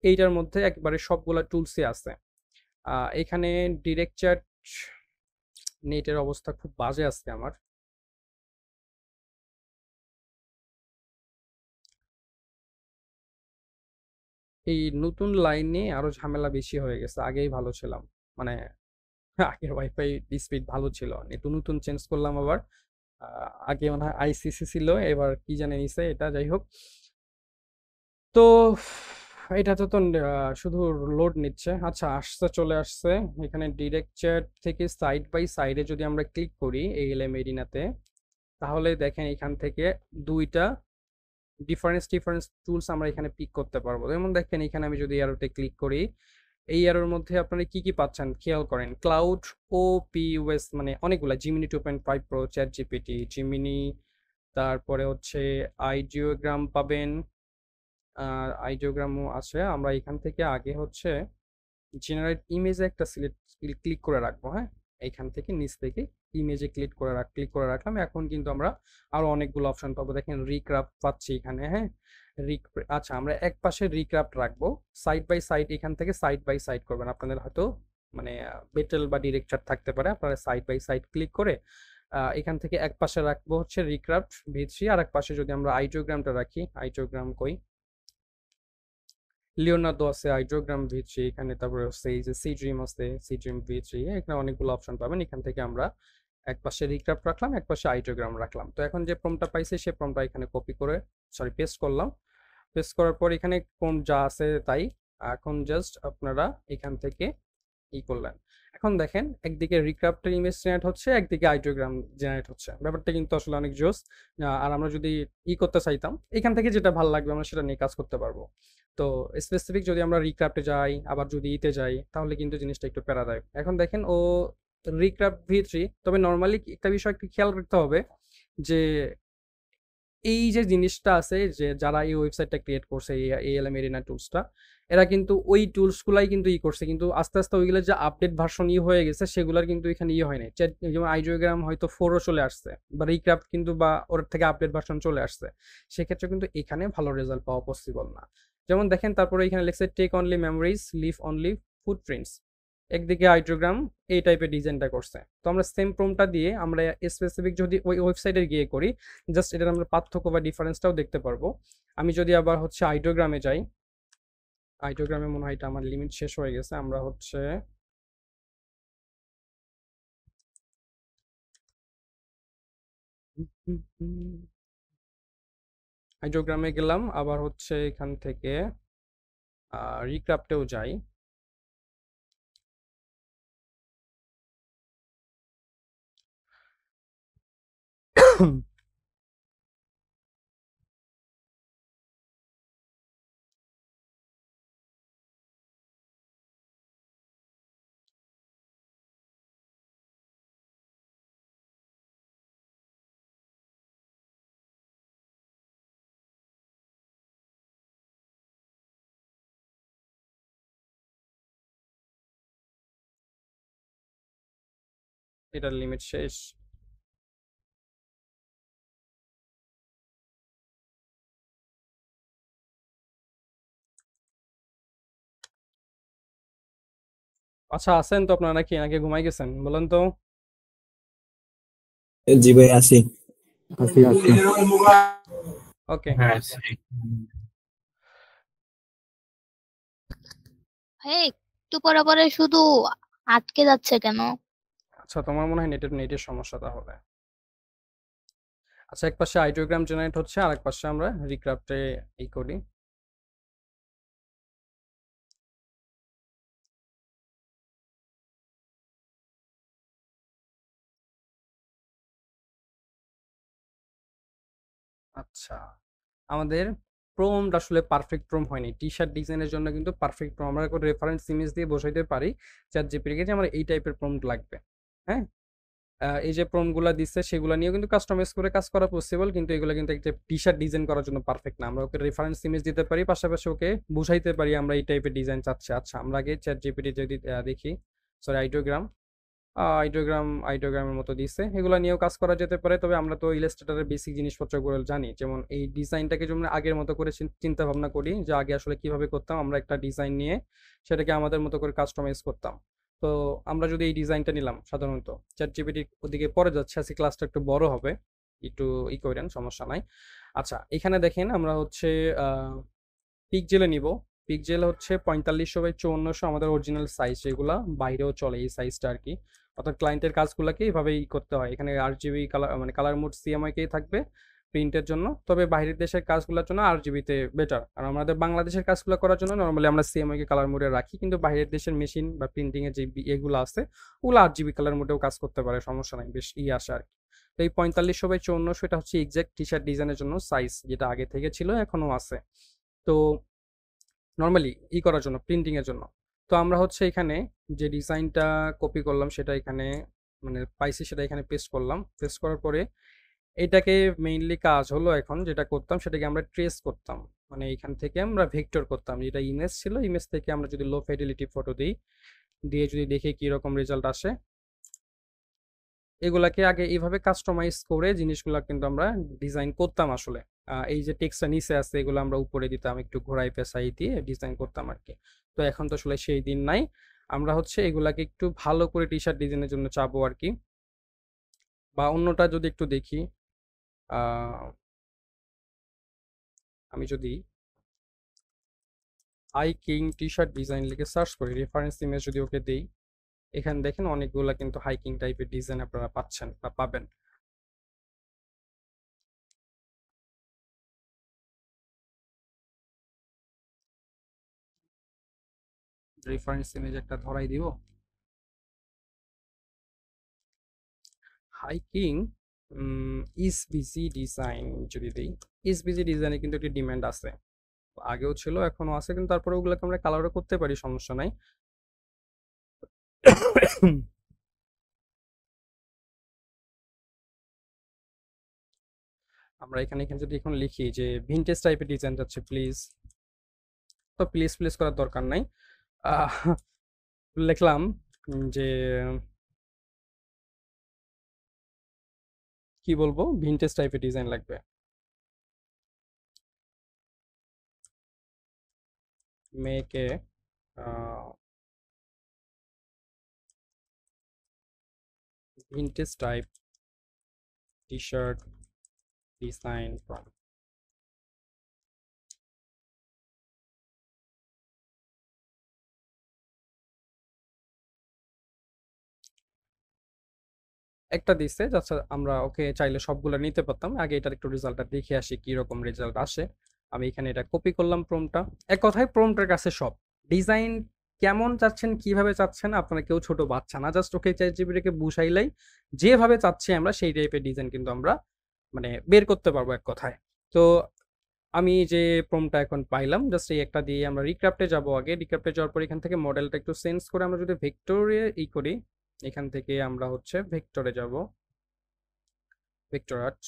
এইটার মধ্যে একবারে সবগুলা টুলসই আছে। এখানে ডিরেক্ট চ্যাট, নেটের অবস্থা খুব বাজে আজকে আমার। এই নতুন লাইন নিয়ে আরো ঝামেলা বেশি হয়ে গেছে। আগেই ভালো ছিলাম। মানে আগের ওয়াইফাই স্পিড ভালো ছিল। নতুন নতুন চেঞ্জ করলাম আবার। আগে মনে হয় আইসিসি ছিল, এবার কি জানি নিছে এটা, যাই হোক। তো এটাতে তো শুধু লোড নিচ্ছে। আচ্ছা, আসছে, চলে আসছে। এখানে ডিরেক্ট চ্যাট থেকে সাইড বাই সাইডে যদি আমরা ক্লিক করি এএলএম এরিনাতে, তাহলে দেখেন এখান থেকে দুইটা ডিফারেন্স টুলস আমরা এখানে পিক করতে পারবো। যেমন দেখেন এখানে আমি যদি অ্যারোতে ক্লিক করি, এই অ্যারোর মধ্যে আপনারা কি কি পাচ্ছেন খেয়াল করেন। ক্লাউড ও পিওএস, মানে অনেকগুলা, Gemini 2.5 pro, chat GPT, Gemini, তারপরে হচ্ছে আইডিওগ্রাম পাবেন। আর আইডিওগ্রামও আছে। আমরা এখান থেকে আগে হচ্ছে জেনারেট ইমেজে একটা ক্লিক করে রাখবো। হ্যাঁ, এইখান থেকে নিচ থেকে ইমেজে ক্লিক করে রাখলাম। এখন কিন্তু আমরা আরো অনেকগুলো অপশন পাবো। দেখেন রিক্রাফট পাচ্ছি এখানে। হ্যাঁ, আচ্ছা, আমরা এক পাশে রিক্রাফট রাখবো, সাইড বাই সাইড এখান থেকে সাইড বাই সাইড করবেন। আপনাদের হয়তো মানে বেটেল বা ডিরেক্টর থাকতে পারে, আপনারা সাইড বাই সাইড ক্লিক করে এখান থেকে এক পাশে রাখবো হচ্ছে রিক্রাফট V3, আর এক পাশে যদি আমরা আইডিওগ্রামটা রাখি, আইডিওগ্রাম কই, লিওনার্দো আছে, আইডিওগ্রাম V3 এখানে, তারপরে হচ্ছে এই যে সি ড্রিম আছে, সি ড্রিম V3, এখানে অনেকগুলো অপশন পাবেন। এখান থেকে আমরা এক পাশে রিক্রাফট রাখলাম, এক পাশে আইডিওগ্রাম রাখলাম। তো এখন যে প্রম্পটটা পাইছি সেই প্রম্পটটা এখানে কপি করে, সরি, পেস্ট করলাম। পেস্ট করার পর এখানে কোন যা আছে তাই, এখন জাস্ট আপনারা এখান থেকে ই করলেন। এখন দেখেন একদিকে রিক্রাফটের ইমেজ জেনারেট হচ্ছে, একদিকে আইডিওগ্রাম জেনারেট হচ্ছে। ব্যাপারটা কিন্তু আসলে অনেক জোস। আর আমরা যদি করতে চাইতাম, এখান থেকে যেটা ভালো লাগবে আমরা সেটা নিয়ে কাজ করতে পারবো। তো স্পেসিফিক যদি আমরা রিক্রাফটে যাই, আবার যদি ইতে যাই, তাহলে কিন্তু জিনিসটা একটু প্যারাদায়ক। এখন দেখেন ও রিক্রাফট V3, তবে নর্মালি একটা বিষয় একটু খেয়াল রাখতে হবে যে এই যে জিনিসটা আছে, যে যারা এই ওয়েবসাইটটা ক্রিয়েট করছে, এই এএলএম এরিনা টুলসটা, এরা কিন্তু ওই টুলসগুলাই কিন্তু করছে, কিন্তু আস্তে আস্তে ওইগুলো যে আপডেট ভার্সন হয়ে গেছে সেগুলোর কিন্তু এখানে হয় নাই। যেমন আইডিওগ্রাম হয়তো 4ও চলে আসছে, বা রিক্রাফট কিন্তু বা ওর থেকে আপডেট ভার্সন চলে আসছে, সেক্ষেত্রে কিন্তু এখানে ভালো রেজাল্ট পাওয়া পসিবল না। যেমন দেখেন তারপরে এখানে লেখছে take only memories, leave only footprints. একদিকে আইডিওগ্রাম এই টাইপের ডিজাইনটা করছে। তো আমরা সেম প্রম্পটটা দিয়ে আমরা স্পেসিফিক যদি ওই ওয়েবসাইটে গিয়ে করি, জাস্ট এটার আমরা পার্থক্য বা ডিফারেন্সটাও দেখতে পারবো। আমি যদি আবার হচ্ছে আইডিওগ্রামে যাই, আইডিওগ্রামে মনে হয় এটা আমার লিমিট শেষ হয়ে গেছে। আমরা হচ্ছে আইডিওগ্রামে গেলাম, আবার হচ্ছে এখান থেকে রিক্রাফটেও যাই। এটার লিমিট শেষ। আচ্ছা, আছেন তো আপনারা নাকি নাকি ঘুমাই গেছেন বলেন তো? জি ভাই, আসি আসি আসি। ওকে। হ্যাঁ, হ্যাঁ, একটু পরে পরে শুধু আটকে যাচ্ছে কেন? আচ্ছা, তোমার মনে হয় নেটের সমস্যা তাহলে। আচ্ছা, এক পাশে আইডিওগ্রাম জেনারেট হচ্ছে, আর এক পাশে আমরা রিক্রাফটে করি। আচ্ছা, আমাদের প্রম্পট আসলে পারফেক্ট প্রম্পট হয়নি। টি শার্ট ডিজাইনের জন্য কিন্তু পারফেক্ট প্রম্পট আমরা কোনো রেফারেন্স ইমেজ দিয়ে বসাইতে পারি চ্যাট জিপিটিকে যে আমার এই টাইপের প্রম্পট লাগবে। হ্যাঁ, এই যে প্রম্পটগুলো দিচ্ছে সেগুলো নিয়েও কিন্তু কাস্টমাইজ করে কাজ করা পসিবল, কিন্তু এগুলো কিন্তু একটা টি শার্ট ডিজাইন করার জন্য পারফেক্ট না। আমরা ওকে রেফারেন্স ইমেজ দিতে পারি, পাশাপাশি ওকে বুঝাইতে পারি আমরা এই টাইপের ডিজাইন চাচ্ছি। আচ্ছা, আমরা আগে চ্যাট জিপিটি যদি দেখি, সরি, আইডিওগ্রামের মতো দিচ্ছে, এগুলো নিয়েও কাজ করা যেতে পারে। তবে আমরা তো ইলাস্ট্রেটরের বেসিক জিনিসপত্রগুলো জানি, যেমন এই ডিজাইনটাকে যেমন আগের মতো করে চিন্তা ভাবনা করি যে আগে আসলে কিভাবে করতাম, আমরা একটা ডিজাইন নিয়ে সেটাকে আমাদের মতো করে কাস্টমাইজ করতাম। তো আমরা যদি এই ডিজাইনটা নিলাম, সাধারণত চ্যাট জিপিটির ওদিকে পরে যাচ্ছে, আজকে ক্লাসটা একটু বড় হবে, একটু করেন, সমস্যা নাই। আচ্ছা, এখানে দেখেন আমরা হচ্ছে পিকজেলে নিব। পিক্সেল হচ্ছে 4500 বাই 5400 আমাদের অরিজিনাল সাইজ, যেগুলা বাইরেও চলে এই সাইজটা আর কি। অর্থাৎ ক্লায়েন্টের কাজগুলোকে এইভাবেই করতে হয়। এখানে RGB কালার মানে কালার মোড CMYKই থাকবে প্রিন্টের জন্য, তবে বাইরের দেশের কাজগুলোর জন্য RGBতে বেটার। আর আমাদের বাংলাদেশের কাজগুলো করার জন্য নর্মালি আমরা CMYK কালার মোডে রাখি, কিন্তু বাইরের দেশের মেশিন বা প্রিন্টিংয়ের যে এগুলো আছে ওগুলো RGB কালার মোডেও কাজ করতে পারে, সমস্যা নাই, বেশ আসে আর কি। তো এই 4500 বাই 5400 এটা হচ্ছে এক্সাক্ট টি শার্ট ডিজাইনের জন্য সাইজ, যেটা আগে থেকে ছিল এখনো আছে। তো নর্মালি করার জন্য প্রিন্টিং এর জন্য তো আমরা হচ্ছে এখানে যে ডিজাইনটা কপি করলাম সেটা এখানে মানে পাইছি সেটা এখানে পেস্ট করলাম। পেস্ট করার পরে এটাকে মেইনলি কাজ হলো এখন যেটা করতাম সেটাকে আমরা ট্রেস করতাম, মানে এখান থেকে আমরা ভেক্টর করতাম। যেটা ইমেজ ছিল, ইমেজ থেকে আমরা যদি লো ফিডেলিটি ফটো দিই, দিয়ে যদি দেখি কি রকম রেজাল্ট আসে, এগুলাকে আগে এইভাবে কাস্টমাইজ করে জিনিসগুলা কিন্তু আমরা ডিজাইন করতাম আসলে। এই যে টেক্সটটা নিচে আছে এগুলো আমরা উপরে দিতাম, একটু ঘোরাই পেঁচাই দিয়ে ডিজাইন করতাম আর কি। তো এখন তো আসলে সেই দিন নাই, আমরা হচ্ছে এগুলাকে একটু ভালো করে টি শার্ট ডিজাইনের জন্য চাবো আর কি। বা অন্যটা যদি একটু দেখি, আমি যদি I king T shirt design লিখে সার্চ করি, রেফারেন্স ইমেজ যদি ওকে দিই, এখানে দেখেন অনেকগুলা কিন্তু হাইকিং টাইপের ডিজাইন আপনারা পাচ্ছেন বা পাবেন। রেফারেন্স ইমেজ একটা ধরাই দিব, হাইকিং ইসবিজি ডিজাইন যদি দিই, ইসবিজি ডিজাইনে কিন্তু একটি ডিমান্ড আছে, আগেও ছিল এখনো আছে, কিন্তু তারপরে ওগুলোকে আমরা কালারও করতে পারি, সমস্যা নাই। আমরা এখানে এখানে যদি এখন লিখি যে ভিনটেজ টাইপের ডিজাইন যাচ্ছে প্লিজ, তো প্লিজ প্লিজ করার দরকার নাই, লিখলাম যে কি বলবো, ভিনটেজ টাইপের ডিজাইন লাগবে। Make a vintage type t-shirt design from একটা দিচ্ছে, আচ্ছা আমরা ওকে চাইলে সবগুলো নিতে পারতাম, আগে এটার একটু রেজাল্টটা দেখে আসি কি রকম রেজাল্ট আসে। আমি এখানে এটা কপি করলাম প্রম্পটটা, এক কথায় প্রম্পটের কাছে সব ডিজাইন কেমন চাচ্ছেন কিভাবে চাচ্ছেন, আপনারা কেউ ছোট বাচ্চা না, জাস্ট ওকে চ্যাটজিপিটিকে বুঝাইলাই যেভাবে চাচ্ছি আমরা সেই টাইপের ডিজাইন কিন্তু আমরা মানে বের করতে পারবো এক কথায়। তো আমি যে প্রম্পটটা এখন পাইলাম জাস্ট এই একটা দিয়ে আমরা রিক্রাফটে যাব। আগে রিক্রাফটে যাওয়ার পর এখান থেকে মডেলটা একটু চেঞ্জ করে আমরা যদি ভেক্টরে করি, এখান থেকে আমরা হচ্ছে ভেক্টরে যাব, ভেক্টর আর্ট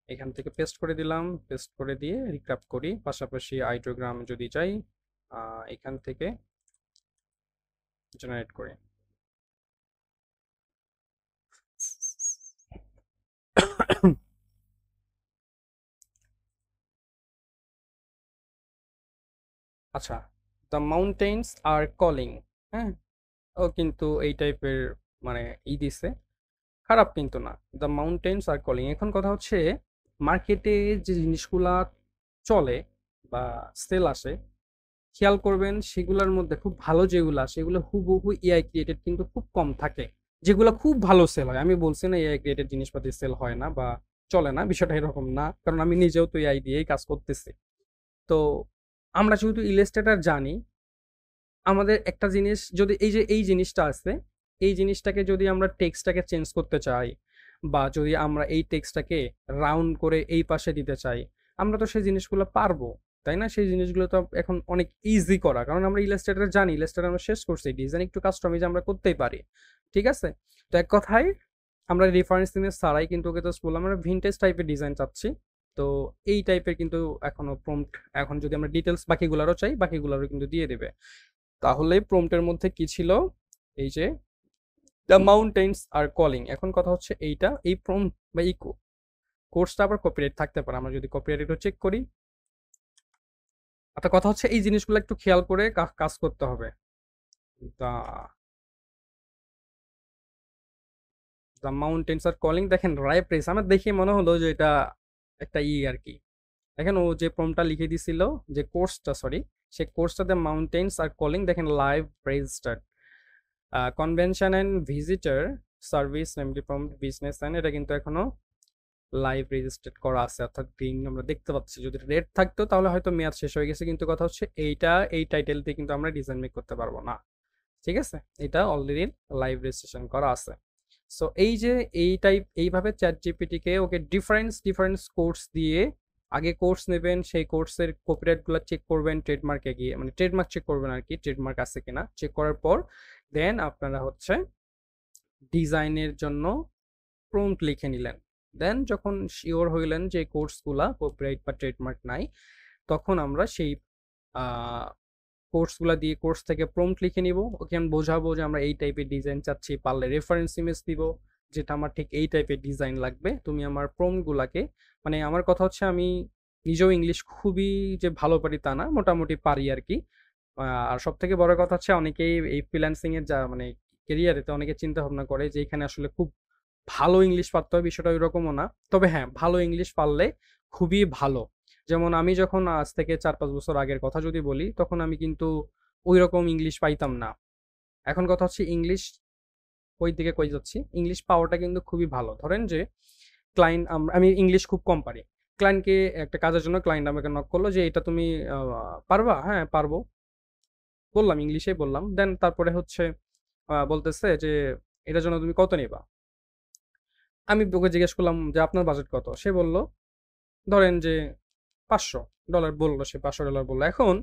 এখান থেকে পেস্ট করে দিলাম, পেস্ট করে দিয়ে রিক্রাফট করি, পাশাপাশি আইটোগ্রাম যদি চাই এখান থেকে জেনারেট করি। আচ্ছা, দ্য মাউন্টেন্স আর কলিং, হ্যাঁ ও কিন্তু এই টাইপের মানে দিছে, খারাপ কিন্তু না। দ্য মাউন্টেন্স আর কলিং, এখন কথা হচ্ছে মার্কেটে যে জিনিসগুলা চলে বা সেল আসে, খেয়াল করবেন সেগুলোর মধ্যে খুব ভালো যেগুলো আসে এগুলো হুবহু এআই ক্রিয়েটেড কিন্তু খুব কম থাকে, যেগুলো খুব ভালো সেল হয়। আমি বলছি না এআই ক্রিয়েটেড জিনিসপাতি সেল হয় না বা চলে না, বিষয়টা এরকম না, কারণ আমি নিজেও তো এআই দিয়েই কাজ করতেছি। তো আমরা যেহেতু ইলাস্ট্রেটর জানি, আমাদের একটা জিনিস যদি এই যে এই জিনিসটা আছে, এই জিনিসটাকে যদি আমরা টেক্সটটাকে চেঞ্জ করতে চাই বা যদি আমরা এই টেক্সটটাকে রাউন্ড করে এই পাশে দিতে চাই, আমরা তো সেই জিনিসগুলো পারবো, তাই না? সেই জিনিসগুলো তো এখন অনেক ইজি করা, কারণ আমরা ইলাস্ট্রেটর জানি, ইলাস্ট্রেটর আমরা শেষ করছি, ডিজাইন একটু কাস্টমাইজ আমরা করতেই পারি, ঠিক আছে? তো এক কথায় আমরা রেফারেন্স ইমেজ ছাড়াই কিন্তু ওকে জাস্ট বললাম আমরা ভিনটেজ টাইপের ডিজাইন চাচ্ছি। তো এই টাইপের কিন্তু এখনো প্রম্পট, এখন যদি আমরা ডিটেলস বাকিগুলোরও চাই বাকিগুলোরও কিন্তু দিয়ে দেবে। তাহলে প্রম্পটের মধ্যে কি ছিল, এই যে দ্য মাউন্টেন্স আর কলিং। এখন কথা হচ্ছে এইটা এই প্রম্পট বা এই কোর্সটা আবার কপিরাইট থাকতে পারে, আমরা যদি কপিরাইট একটু চেক করি। একটা কথা হচ্ছে এই জিনিসগুলো একটু খেয়াল করে কাজ করতে হবে। The the mountains are calling, দেখেন রাইপ্রেস, আমার দেখে মনে হলো যে এটা একটা আর কি। দেখেন ও যে প্রম্পটটা লিখে দিছিল, যে কোর্সটা সরি, সেই কোর্সটাতে মাউন্টেন্স আর কলিং দেখেন live registered convention and visitor service namely from business and এটা কিন্তু এখনো লাইভ রেজিস্টার্ড করা আছে, অর্থাৎ গ্রিন আমরা দেখতে পাচ্ছি। যদি রেড থাকতো তাহলে হয়তো মেয়াদ শেষ হয়ে গেছে, কিন্তু কথা হচ্ছে এই টাইটেল দিয়ে কিন্তু আমরা ডিজাইন মেক করতে পারবো না, ঠিক আছে? এটা অলরেডি লাইভ রেজিস্ট্রেশন করা আছে। সো এই যে এইভাবে চ্যাট জিপিটিকে ওকে ডিফারেন্স কোর্স দিয়ে আগে কোর্স নেবেন, সেই কোর্সের কপিরাইটগুলো চেক করবেন ট্রেডমার্কে গিয়ে, মানে ট্রেডমার্ক চেক করবেন আর কি, ট্রেডমার্ক আছে কিনা চেক করার পর দেন আপনারা হচ্ছে ডিজাইনের জন্য প্রম্পট লিখে নিলেন। দেন যখন শিওর হইলেন যে কোর্সগুলা কপিরাইট বা ট্রেডমার্ক নাই, তখন আমরা সেই কোর্সগুলা দিয়ে কোর্স থেকে প্রম্পট লিখে নিব। ওকে আমি বোঝাবো যে আমরা এই টাইপের ডিজাইন চাচ্ছি, পারলে রেফারেন্স ইমেজ দিব যেটা আমার ঠিক এই টাইপের ডিজাইন লাগবে। তুমি আমার প্রম্পটগুলাকে, মানে আমার কথা হচ্ছে আমি নিজেও ইংলিশ খুবই যে ভালো পারি তা না, মোটামুটি পারি আর কি। আর সব থেকে বড় কথা হচ্ছে অনেকেই এই ফ্রিল্যান্সিং এর যা মানে কেরিয়ারেতে অনেকে চিন্তা ভাবনা করে যে এখানে আসলে খুব ভালো ইংলিশ পারতে হয়, বিষয়টা ওইরকমও না। তবে হ্যাঁ, ভালো ইংলিশ পারলে খুবই ভালো। যেমন আমি যখন আজ থেকে 4-5 বছর আগের কথা যদি বলি, তখন আমি কিন্তু ওই রকম ইংলিশ পাইতাম না। এখন কথা হচ্ছে ইংলিশ ওই দিকে কই যাচ্ছি, ইংলিশ পাওয়াটা কিন্তু খুবই ভালো। ধরেন যে ক্লায়েন্ট, আমি ইংলিশ খুব কম পারি, ক্লায়েন্টকে একটা কাজের জন্য ক্লায়েন্ট আমাকে নক করলো যে এটা তুমি পারবা? হ্যাঁ পারবো বললাম, ইংলিশেই বললাম। দেন তারপরে হচ্ছে বলতেছে যে এটার জন্য তুমি কত নেবা। আমি ওকে জিজ্ঞেস করলাম যে আপনার বাজেট কত। সে বলল ধরেন যে $500 বললো, সে $500 বললো। এখন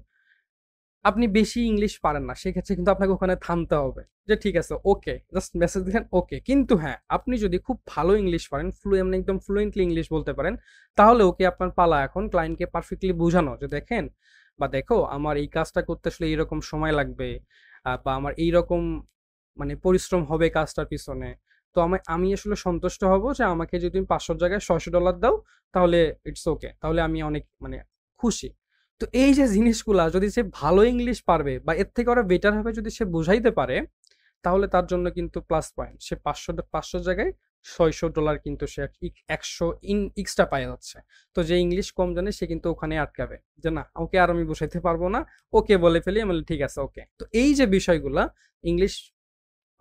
আপনি বেশি ইংলিশ পারেন না, সেক্ষেত্রে কিন্তু আপনাকে ওখানে থামতে হবে যে ঠিক আছে ওকে, জাস্ট মেসেজ দিলেন ওকে। কিন্তু হ্যাঁ, আপনি যদি খুব ভালো ইংলিশ পারেন, মানে একদম ফ্লুয়েন্টলি ইংলিশ বলতে পারেন, তাহলে ওকে আপনার পালা এখন ক্লায়েন্টকে পারফেক্টলি বোঝানো যে দেখেন বা দেখো আমার এই কাজটা করতে আসলে এইরকম সময় লাগবে, বা আমার এইরকম মানে পরিশ্রম হবে কাজটার পিছনে। তো আমি আসলে সন্তুষ্ট হব যে আমাকে যদি তুমি 500 জায়গায় $600 দাও, তাহলে ইটস ওকে, তাহলে আমি অনেক মানে খুশি। তো এই যে জিনিসগুলা যদি সে ভালো ইংলিশ পারবে বা এর থেকে আরো বেটার হবে যদি সে বুঝাইতে পারে, তাহলে তার জন্য কিন্তু প্লাস পয়েন্ট। সে 500 জায়গায় $600 কিন্তু সে 100 এক্সট্রা পায় যাচ্ছে। তো যে ইংলিশ কম জানে সে কিন্তু ওখানে আটকাবে যে না, ওকে আর আমি বুঝাইতে পারবো না, ওকে বলে ফেলি। আমি বলি, ঠিক আছে ওকে। তো এই যে বিষয়গুলা, ইংলিশ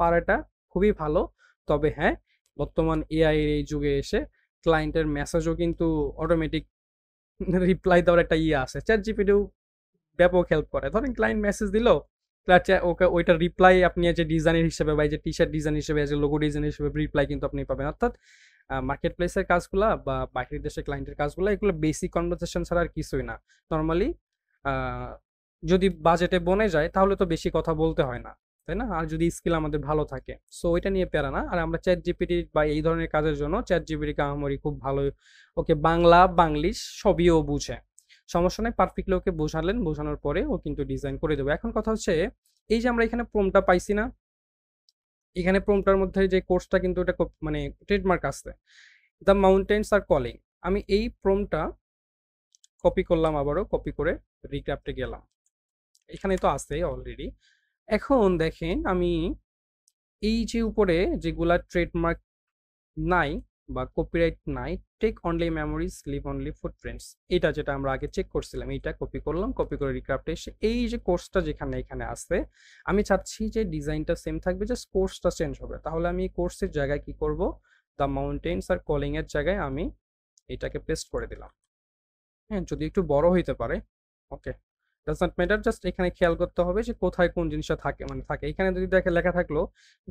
পারাটা খুবই ভালো। তবে হ্যাঁ, বর্তমান এআই এর এই যুগে এসে ক্লায়েন্টের মেসেজও কিন্তু অটোমেটিক রিপ্লাই দেওয়ার একটা ইয়ে আছে। চ্যাট জিপিটিও ব্যাপক হেল্প করে। ধরেন ক্লায়েন্ট মেসেজ দিল, ওকে ওইটার রিপ্লাই আপনি যে ডিজাইনের হিসেবে বা যে টি শার্ট ডিজাইন হিসেবে, যে লোগো ডিজাইন হিসেবে রিপ্লাই কিন্তু আপনি পাবেন। অর্থাৎ মার্কেট প্লেসের কাজগুলা বা বাইরের দেশের ক্লায়েন্টের কাজগুলো, এগুলো বেসিক কনভারসেশন ছাড়া আর কিছুই না। নর্মালি যদি বাজেটে বনে যায় তাহলে তো বেশি কথা বলতে হয় না, তাই না? আর যদি স্কিল আমাদের ভালো থাকে, সো ওইটা নিয়ে প্যারা না। আর আমরা চ্যাট জিপিটি বা এই ধরনের কাজের জন্য চ্যাট জিপিটিকে আহামরি খুব ভালো, ওকে বাংলা বাংলিশ সবই ও বুঝে, সমস্যা নাই। পারফেক্টলি ওকে বোঝালেন, বোঝানোর পরে ও কিন্তু ডিজাইন করে দেবে। এখন কথা হচ্ছে এই যে আমরা এখানে প্রম্পটটা পাইছি না, এখানে প্রম্পটার মধ্যে যে কোর্সটা কিন্তু এটা মানে ট্রেডমার্ক আছে, দ্য মাউন্টেন্স আর কলিং। আমি এই প্রম্পটটা কপি করলাম, আবারও কপি করে রিক্রাফটে গেলাম, এখানে তো আছে অলরেডি। এখন দেখেন আমি এই যে উপরে যেগুলা ট্রেডমার্ক নাই বা কপিরাইট নাই, take only memories leave only footprints, এটা যেটা আমরা আগে চেক করছিলাম, এইটা কপি করলাম, কপি করে রিক্রাফটে এসে এই যে কোর্সটা যেখানে এখানে আছে, আমি চাচ্ছি যে ডিজাইনটা সেম থাকবে, জাস্ট কোর্সটা চেঞ্জ হবে। তাহলে আমি কোর্সের জায়গায় কি করব, দ্য মাউন্টেন্স আর কলিং এর জায়গায় আমি এটাকে পেস্ট করে দিলাম। হ্যাঁ, যদি একটু বড় হইতে পারে, ওকে, ডাজ নট ম্যাটার। জাস্ট এখানে খেয়াল করতে হবে যে কোথায় কোন জিনিসটা থাকে, মানে থাকে এখানে যদি দেখে লেখা থাকলো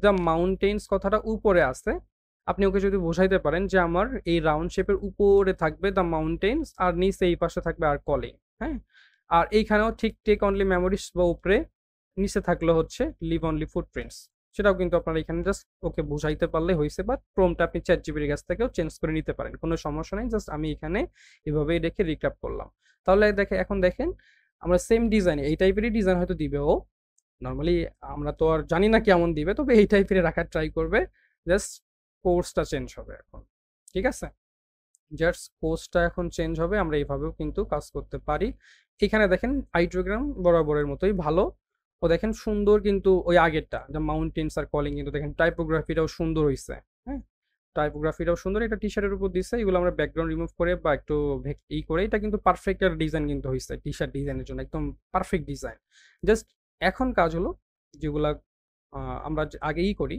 দ্য মাউন্টেন্স কথাটা উপরে আছে, আপনি ওকে যদি বোঝাইতে পারেন যে আমার এই রাউন্ড শেপের উপরে থাকবে দ্য মাউন্টেন্স আর নিচে এই পাশে থাকবে আর কলিং। হ্যাঁ, আর এইখানেও ঠিক টেক অনলি মেমোরিজ বা উপরে, নিচে থাকলে হচ্ছে লিভ অনলি ফুটপ্রিন্টস, সেটাও কিন্তু আপনারা এখানে জাস্ট ওকে বুঝাইতে পারলে হয়েছে। বা প্রম্পটটা আপনি চ্যাট জিপিটির কাছ থেকেও চেঞ্জ করে নিতে পারেন, কোনো সমস্যা নেই। জাস্ট আমি এখানে এভাবেই রেখে রিক্যাপ করলাম। তাহলে এখন দেখেন আমরা সেম ডিজাইন, এই টাইপেরই ডিজাইন হয়তো দিবে ও, নর্মালি আমরা তো আর জানি না কেমন দিবে, তবে এই টাইপের রাখার ট্রাই করবে। জাস্ট কোর্সটা চেঞ্জ হবে এখন, ঠিক আছে? জাস্ট কোর্সটা এখন চেঞ্জ হবে, আমরা এইভাবেও কিন্তু কাজ করতে পারি। এখানে দেখেন আইডিওগ্রাম বরাবরের মতোই ভালো, ও দেখেন সুন্দর, কিন্তু ওই আগেরটা দ্য মাউন্টেন্স আর কলিং কিন্তু দেখেন টাইপোগ্রাফিটাও সুন্দর হয়েছে। হ্যাঁ, টাইপোগ্রাফিটাও সুন্দর, এটা টি শার্টের উপর দিচ্ছে, এগুলো আমরা ব্যাকগ্রাউন্ড রিমুভ করে বা একটু করে এটা কিন্তু পারফেক্ট একটা ডিজাইন কিন্তু হয়েছে টি শার্ট ডিজাইনের জন্য, একদম পারফেক্ট ডিজাইন। জাস্ট এখন কাজ হলো যেগুলা আমরা আগেই করি,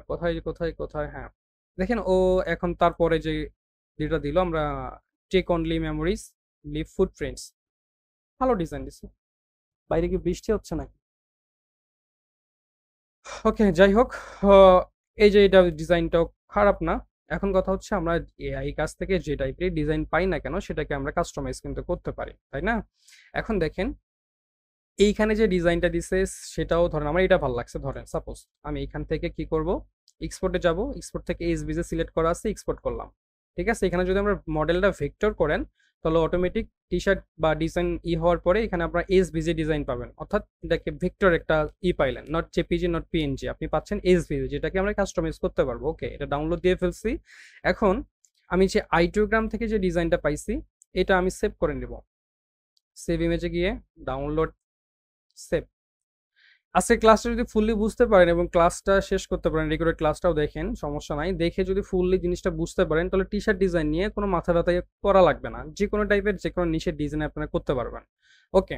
কোথায় কোথায় কোথায়, হ্যাঁ দেখেন ও এখন তারপরে যে যেটা দিল আমরা, take only memories leave footprints, ভালো ডিজাইন দিছে। বাইরে কি বৃষ্টি হচ্ছে নাকি? ওকে, যাই হোক, এই যে এটা ডিজাইনটাও খারাপ না। এখন কথা হচ্ছে আমরা এআই কাছ থেকে যে টাইপের ডিজাইন পাই না কেন সেটাকে আমরা কাস্টমাইজ কিন্তু করতে পারি, তাই না? এখন দেখেন এইখানে যে ডিজাইনটা দিছে সেটাও ধরেন আমার এটা ভালো লাগছে, ধরেন সাপোজ আমি এইখান থেকে কি করব, এক্সপোর্টে যাব, এক্সপোর্ট থেকে এসভিজে সিলেক্ট করা আছে, এক্সপোর্ট করলাম। ঠিক আছে, এখানে যদি আমরা মডেলটা ভেক্টর করেন তাহলে অটোমেটিক টি শার্ট বা ডিজাইন হওয়ার পরে এখানে আপনার এসভিজে ডিজাইন পাবেন, অর্থাৎ এটাকে ভেক্টর একটা পাইলেন, নট জেপিজি নট পিএনজি, আপনি পাচ্ছেন এসভিজে যেটাকে আমরা কাস্টমাইজ করতে পারবো। ওকে, এটা ডাউনলোড দিয়ে ফেলছি। এখন আমি যে আইডিওগ্রাম থেকে যে ডিজাইনটা পাইছি এটা আমি সেভ করে নেব, সেভ ইমেজে গিয়ে ডাউনলোড, সেভ। আজকের ক্লাসটা যদি ফুললি বুঝতে পারেন এবং ক্লাসটা শেষ করতে পারেন, রেগুলার ক্লাসটাও দেখেন, সমস্যা নাই, দেখে যদি ফুললি জিনিসটা বুঝতে পারেন তাহলে টি শার্ট ডিজাইন নিয়ে কোনো মাথা ব্যথা করা লাগবে না, যে কোনো টাইপের যে কোনো নিশের ডিজাইন আপনারা করতে পারবেন। ওকে,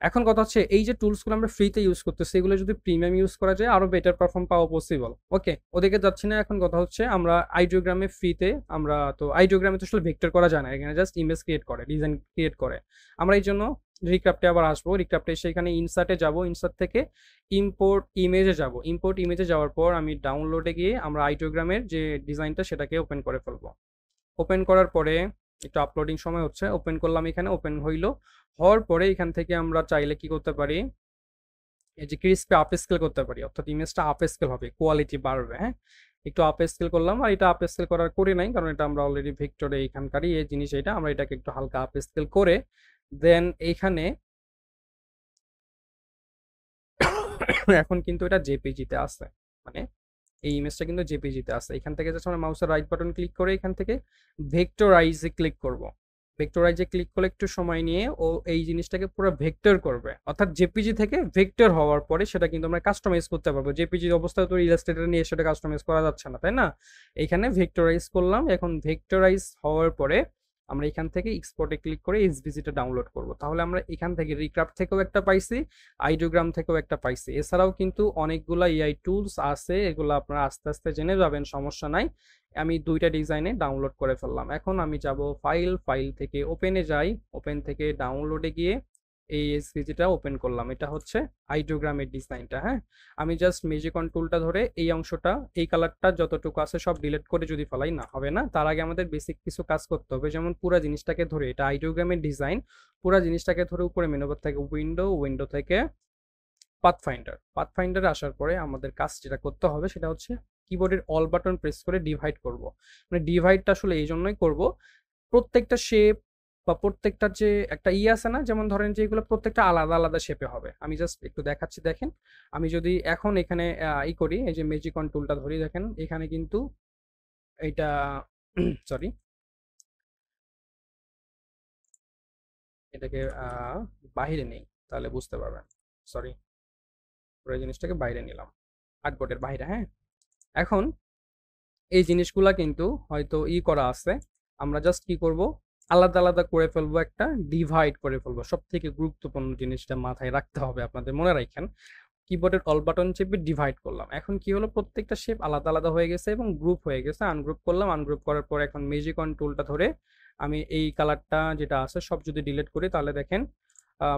এখন কথা হচ্ছে এই যে টুলসগুলো আমরা ফ্রিতে ইউজ করতেছি এগুলো যদি প্রিমিয়াম ইউজ করা যায় আরো বেটার পারফর্ম পাওয়া পসিবল। ওকে, ওদিকে যাচ্ছি না, এখন কথা হচ্ছে আমরা আইডিওগ্রামে ফ্রিতে, আমরা তো আইডিওগ্রামে তো আসলে ভেক্টর করা যায় না, এখানে জাস্ট ইমেজ ক্রিয়েট করে, ডিজাইন ক্রিয়েট করে। আমরা এই জন্য রিক্রাফটে আবার আসবো, রিক্রাফটে এসে এখানে ইনসার্টে যাব, ইনসার্ট থেকে ইম্পোর্ট ইমেজে যাব, ইম্পোর্ট ইমেজে যাওয়ার পর আমি ডাউনলোডে গিয়ে আমরা আইডিওগ্রামের যে ডিজাইনটা সেটাকে ওপেন করে ফেলবো। ওপেন করার পরে একটু আপলোডিং সময় হচ্ছে, ওপেন করলাম, এখানে ওপেন হইলো, হওয়ার পরে এখান থেকে আমরা চাইলে কি করতে পারি, এই যে ক্রিস্পে আপ স্কেল করতে পারি, অর্থাৎ ইমেজটা আপ স্কেল হবে, কোয়ালিটি বাড়বে। হ্যাঁ, একটু আপ স্কেল করলাম, আর এটা আপ স্কেল করার করি নাই কারণ এটা আমরা অলরেডি ভেক্টরে এইখানকারই এই জিনিস, এটা আমরা এটাকে একটু হালকা আপ স্কেল করে দেন এইখানে এখন কিন্তু এটা জেপিজিতে আছে, মানে এই ইমেজটা কিন্তু জেপিজিতে আছে। এখান থেকে জাস্ট আমরা মাউসের রাইট বাটন ক্লিক করে এখান থেকে ভেক্টরাইজে ক্লিক করব, ভেক্টরাইজে ক্লিক করলে একটু সময় নিয়ে ও এই জিনিসটাকে পুরো ভেক্টর করবে, অর্থাৎ জেপিজি থেকে ভেক্টর হওয়ার পরে সেটা কিন্তু আমরা কাস্টমাইজ করতে পারবো। জেপিজির অবস্থায় তো ইলাস্ট্রেটর নিয়ে সেটা কাস্টমাইজ করা যাচ্ছে না, তাই না? এখানে ভেক্টরাইজ করলাম, এখন ভেক্টরাইজ হওয়ার পরে আমরা এখান থেকে এক্সপোর্টে ক্লিক করে এসভিজিটা ডাউনলোড করব। তাহলে আমরা এখান থেকে রিক্রাফট থেকেও একটা পাইছি, আইডিওগ্রাম থেকেও একটা পাইছি, এছাড়াও কিন্তু অনেকগুলা এআই টুলস আছে, এগুলো আপনারা আস্তে আস্তে জেনে যাবেন, সমস্যা নাই। আমি দুইটা ডিজাইনে ডাউনলোড করে ফেললাম। এখন আমি যাব ফাইল, ফাইল থেকে ওপেনে যাই, ওপেন থেকে ডাউনলোডে গিয়ে এই এসভিজিটা ওপেন করলাম, এটা হচ্ছে আইডিওগ্রামের ডিজাইনটা। হ্যাঁ, আমি জাস্ট ম্যাজিকন টুলটা ধরে এই অংশটা, এই কালারটা যতটুকু আছে সব ডিলিট করে যদি ফেলাই না হবে না, তার আগে আমাদের বেসিক কিছু কাজ করতে হবে, যেমন পুরো জিনিসটাকে ধরে, এটা আইডিওগ্রামের ডিজাইন, পুরো জিনিসটাকে ধরে উপরে মেনু বার থেকে উইন্ডো, উইন্ডো থেকে পাথফাইন্ডার, পাথফাইন্ডারে আসার পরে আমাদের কাজ যেটা করতে হবে সেটা হচ্ছে কিবোর্ডের অল বাটন প্রেস করে ডিভাইড করব। মানে ডিভাইডটা আসলে এই জন্যই করব, প্রত্যেকটা শেপ বা প্রত্যেকটা যে একটা আছে না, যেমন ধরেন যে এগুলো প্রত্যেকটা আলাদা আলাদা শেপে হবে। আমি জাস্ট একটু দেখাচ্ছি, দেখেন আমি যদি এখন এখানে করি, এই যে ম্যাজিকন টুলটা ধরি, দেখেন এখানে কিন্তু এইটা সরি, এটাকে বাইরে নেই তাহলে বুঝতে পারবেন, সরি, পুরো জিনিসটাকে বাইরে নিলাম, আর্টবোর্ডের বাইরে। হ্যাঁ, এখন এই জিনিসগুলা কিন্তু হয়তো করা আছে, আমরা জাস্ট কি করব, আলাদা আলাদা করে ফেলবো, একটা ডিভাইড করে ফেলবো। সব থেকে গুরুত্বপূর্ণ জিনিসটা মাথায় রাখতে হবে, আপনাদের মনে রাখেন, কিবোর্ডের অল বাটন চেপে ডিভাইড করলাম, এখন কি হলো, প্রত্যেকটা শেপ আলাদা আলাদা হয়ে গেছে এবং গ্রুপ হয়ে গেছে। আনগ্রুপ করলাম, আনগ্রুপ করার পর এখন ম্যাজিকন টুলটা ধরে আমি এই কালারটা যেটা আছে সব যদি ডিলিট করি তাহলে দেখেন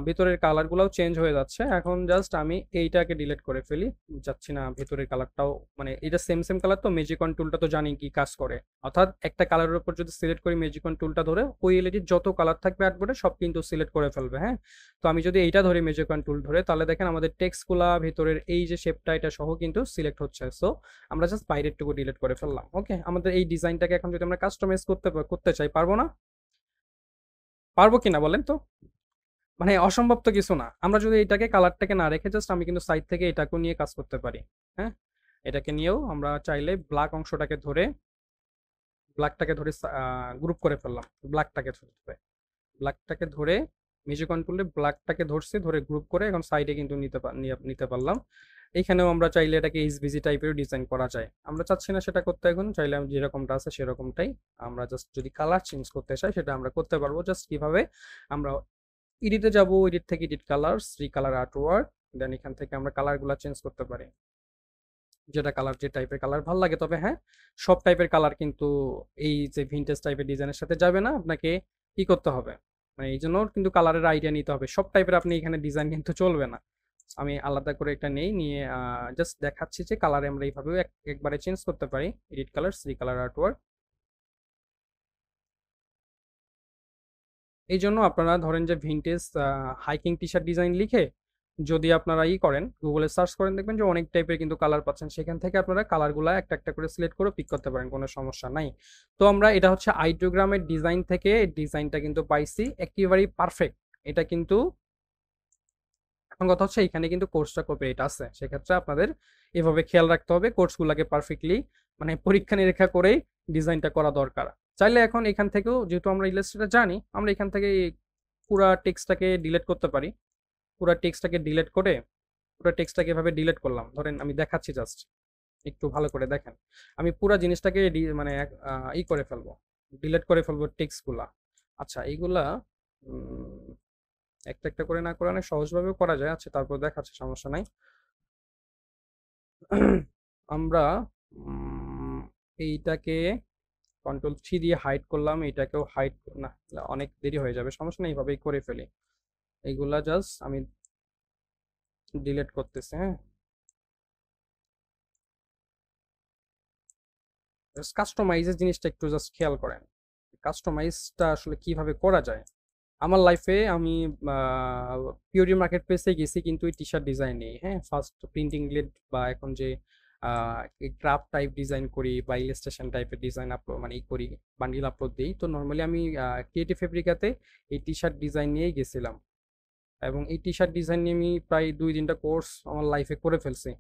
ভিতরের কালারগুলোও চেঞ্জ হয়ে যাচ্ছে। এখন জাস্ট আমি এইটাকে ডিলিট করে ফেলি, যাচ্ছি না ভেতরের কালারটাও, মানে এটা সেম সেম কালার, তো ম্যাজিকন টুলটা তো জানি কি কাজ করে, অর্থাৎ একটা কালারের উপর যদি সিলেক্ট করি ম্যাজিকন টুলটা ধরে, ওই এলইডির যত কালার থাকবে আর্টবোর্ডে সব কিন্তু সিলেক্ট করে ফেলবে। হ্যাঁ, তো আমি যদি এইটা ধরি ম্যাজিকন টুল ধরে, তাহলে দেখেন আমাদের টেক্সটগুলা ভিতরের এই যে শেপটা এটা সহ কিন্তু সিলেক্ট হচ্ছে। সো আমরা জাস্ট বাইরেরটুকু ডিলিট করে ফেললাম। ওকে, আমাদের এই ডিজাইনটাকে এখন যদি আমরা কাস্টমাইজ করতে চাই, পারবো না? পারবো কিনা বলেন তো? মানে অসম্ভব তো কিছু না, আমরা যদি এটাকে কালারটাকে না রেখে জাস্ট আমি কিন্তু সাইড থেকে এটাকেও নিয়ে কাজ করতে পারি। হ্যাঁ, এটাকে নিয়েও আমরা চাইলে ব্ল্যাক অংশটাকে ধরে, ব্ল্যাকটাকে ধরে গ্রুপ করে ফেললাম, ব্ল্যাকটাকে ধরে, ব্ল্যাকটাকে ধরে ম্যাজিক কন্ট্রোলে ব্ল্যাকটাকে ধরছি, ধরে গ্রুপ করে এখন সাইডে কিন্তু নিতে পারলাম। এখানেও আমরা চাইলে এটাকে এইচভিজি টাইপের ডিজাইন করা যায়। আমরা চাচ্ছি না সেটা করতে, এখন চাইলে আমি যেরকমটা আছে সেরকমটাই আমরা জাস্ট যদি কালার চেঞ্জ করতে চাই সেটা আমরা করতে পারবো। জাস্ট কিভাবে, আমরা এডিটে যাব, এডিট থেকে এডিট কালার্স, রিকালার আর্টওয়ার্ক, দেন এখান থেকে আমরা কালারগুলো চেঞ্জ করতে পারি, যেটা কালার যে টাইপের কালার ভালো লাগে। তবে হ্যাঁ, সব টাইপের কালার কিন্তু এই যে ভিনটেজ টাইপের ডিজাইনের সাথে যাবে না, আপনাকে কি করতে হবে, মানে এই জন্য কিন্তু কালারের আইডিয়া নিতে হবে। সব টাইপের আপনি এখানে ডিজাইন কিন্তু চলবে না। আমি আলাদা করে একটা নেই, নিয়ে জাস্ট দেখাচ্ছি যে কালারে আমরা এইভাবেও একবারে চেঞ্জ করতে পারি, এডিট কালার্স, রিকালার আর্টওয়ার্ক। এই জন্য আপনারা ধরেন যে vintage hiking T shirt design লিখে যদি আপনারা করেন, গুগলে সার্চ করেন, দেখবেন যে অনেক টাইপের কিন্তু কালার পাচ্ছেন। সেখান থেকে আপনারা কালারগুলো একটা একটা করে সিলেক্ট করে পিক করতে পারেন, কোনো সমস্যা নাই। তো আমরা এটা হচ্ছে আইডিওগ্রামের ডিজাইন থেকে ডিজাইনটা কিন্তু পাইছি একেবারেই পারফেক্ট। এটা কিন্তু এখন কথা হচ্ছে এখানে কিন্তু কোর্সটা কপিরাইট আছে, সেক্ষেত্রে আপনাদের এভাবে খেয়াল রাখতে হবে, কোর্সগুলোকে পারফেক্টলি মানে পরীক্ষা নিরীক্ষা করেই ডিজাইনটা করা দরকার। চাইলে এখন এখান থেকেও, যেহেতু আমরা ইলাস্ট্রেটর জানি, আমরা এখান থেকে পুরা টেক্সটটাকে ডিলিট করতে পারি। পুরা টেক্সটটাকে ডিলিট করে, পুরো টেক্সটটাকে এভাবে ডিলিট করলাম। ধরেন আমি দেখাচ্ছি, জাস্ট একটু ভালো করে দেখেন। আমি পুরা জিনিসটাকে মানে করে ফেলবো, ডিলিট করে ফেলবো টেক্সটগুলা। আচ্ছা, এইগুলা একটা একটা করে না করে অনেক সহজভাবে করা যায়। আচ্ছা, তারপর দেখাচ্ছি, সমস্যা নাই। আমরা এইটাকে Ctrl+3 দিয়ে হাইড করলাম, এটাকেও হাইড, না অনেক দেরি হয়ে যাবে, সমস্যা নেই, এইভাবেই করে ফেলি। এইগুলা জাস্ট আমি ডিলিট করতেছি। হ্যাঁ, কাস্টমাইজের জিনিসটা একটু জাস্ট খেয়াল করেন, কাস্টমাইজটা আসলে কিভাবে করা যায়। আমার লাইফে আমি পিওরি মার্কেট প্লেসে গেছি কিন্তু এই টি শার্ট ডিজাইন নেই। হ্যাঁ, ফার্স্ট প্রিন্টিং লেড বা এখন যে ক্রাফট টাইপ ডিজাইন করি বা ইলাস্ট্রেশন টাইপের ডিজাইন আপলোড মানে করি, বান্ডিল আপলোড দিই। তো নর্মালি আমি ক্রিয়েটিভ ফেব্রিকাতে এই টি শার্ট ডিজাইন নিয়েই গেছিলাম, এবং এই টি শার্ট ডিজাইন নিয়ে আমি প্রায় 2-3টা কোর্স আমার লাইফে করে ফেলছি।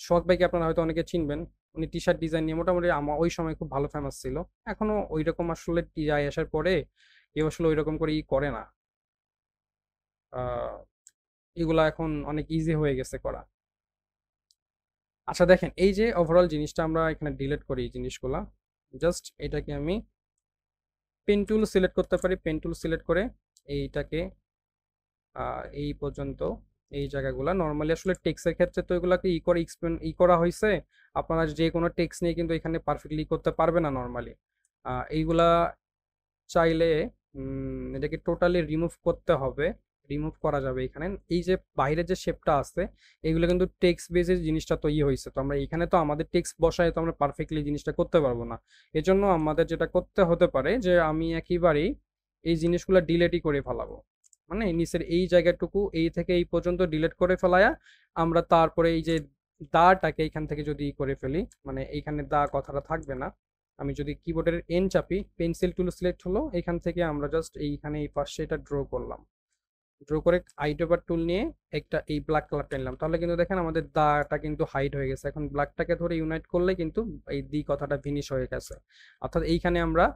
সোহাগ ভাইকে আপনারা হয়তো অনেকে চিনবেন, উনি টি শার্ট ডিজাইন নিয়ে মোটামুটি আমার ওই সময় খুব ভালো ফেমাস ছিল। এখনো ওই রকম আসলে টিআই আসার পরে কেউ আসলে ওই রকম করে করে না। আহ, এগুলা এখন অনেক ইজি হয়ে গেছে করা। আচ্ছা দেখেন, এই যে ওভারঅল জিনিসটা আমরা এখানে ডিলিট করি, এই জিনিসগুলা জাস্ট এটাকে আমি পেন টুল সিলেক্ট করতে পারি, পেন টুল সিলেক্ট করে এইটাকে এই পর্যন্ত এই জায়গাগুলা নর্মালি আসলে টেক্সের ক্ষেত্রে তো এগুলাকে করে করা হয়েছে। আপনারা যে কোনো টেক্স নিয়ে কিন্তু এখানে পারফেক্টলি করতে পারবে না নর্মালি। এইগুলা চাইলে এটাকে টোটালি রিমুভ করতে হবে, রিমুভ করা যাবে এখানে। এই যে বাইরের যে শেপটা আছে, এগুলো কিন্তু টেক্সট বেসের জিনিসটা তো হয়েছে, তো আমরা এখানে তো আমাদের টেক্সট বসায় তো আমরা পারফেক্টলি জিনিসটা করতে পারবো না। এজন্য আমাদের যেটা করতে হতে পারে যে আমি একেবারেই এই জিনিসগুলো ডিলেটই করে ফেলাবো, মানে নিচের এই জায়গাটুকু এই থেকে এই পর্যন্ত ডিলিট করে ফেলায়া আমরা তারপরে এই যে দাটাকে এখান থেকে যদি করে ফেলি, মানে এইখানে দা কথাটা থাকবে না। আমি যদি কিবোর্ডের এন চাপি, পেন্সিল টুল সিলেক্ট হলো, এখান থেকে আমরা জাস্ট এইখানে এই পাশে এটা ড্র করলাম, ড্র করে আইডোবার টুল নিয়ে একটা এই ব্ল্যাক কালারটা নিলাম, তাহলে কিন্তু দেখেন আমাদের দাটা কিন্তু হাইড হয়ে গেছে। এখন ব্ল্যাকটাকে ধরে ইউনাইট করলে কিন্তু এই দি কথাটা ফিনিশ হয়ে গেছে। অর্থাৎ এইখানে আমরা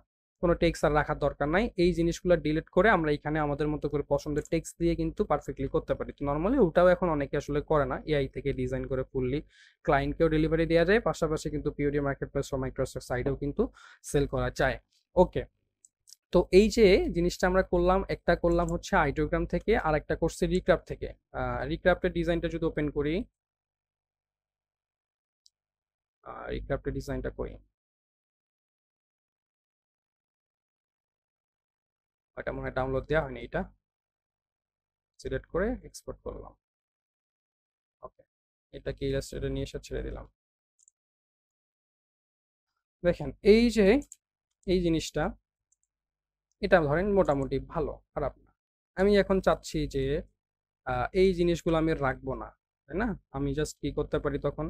কোনো টেক্সট আর রাখার দরকার নাই, এই জিনিসগুলো ডিলিট করে আমরা এখানে আমাদের মতো করে পছন্দের টেক্সট দিয়ে কিন্তু পারফেক্টলি করতে পারি। তো নর্মালি ওটাও এখন অনেকে আসলে করে না, এআই থেকে ডিজাইন করে ফুললি ক্লায়েন্টকেও ডেলিভারি দেওয়া যায়, পাশাপাশি কিন্তু পিওডি মার্কেট প্লেস বা মাইক্রোসফট সাইডেও কিন্তু সেল করা যায়। ওকে, তো এই যে জিনিসটা আমরা করলাম, একটা করলাম হচ্ছে আইডিওগ্রাম থেকে, আর একটা করছি রিক্রাফট থেকে। রিক্রাফটের ডিজাইনটা যদি ওপেন করি, রিক্রাফটের ডিজাইনটা করি, এটা মনে হয় ডাউনলোড দেওয়া হয়নি, এটা সিলেক্ট করে এক্সপোর্ট করলাম। ওকে, এটাকে ইলাস্ট্রেটর নিয়ে এসে ছেড়ে দিলাম। দেখেন এই যে এই জিনিসটা, এটা ধরেন মোটামুটি ভালো, খারাপ না। আমি এখন চাচ্ছি যে এই জিনিসগুলো আমি রাখবো না, তাই না? আমি জাস্ট কি করতে পারি, তখন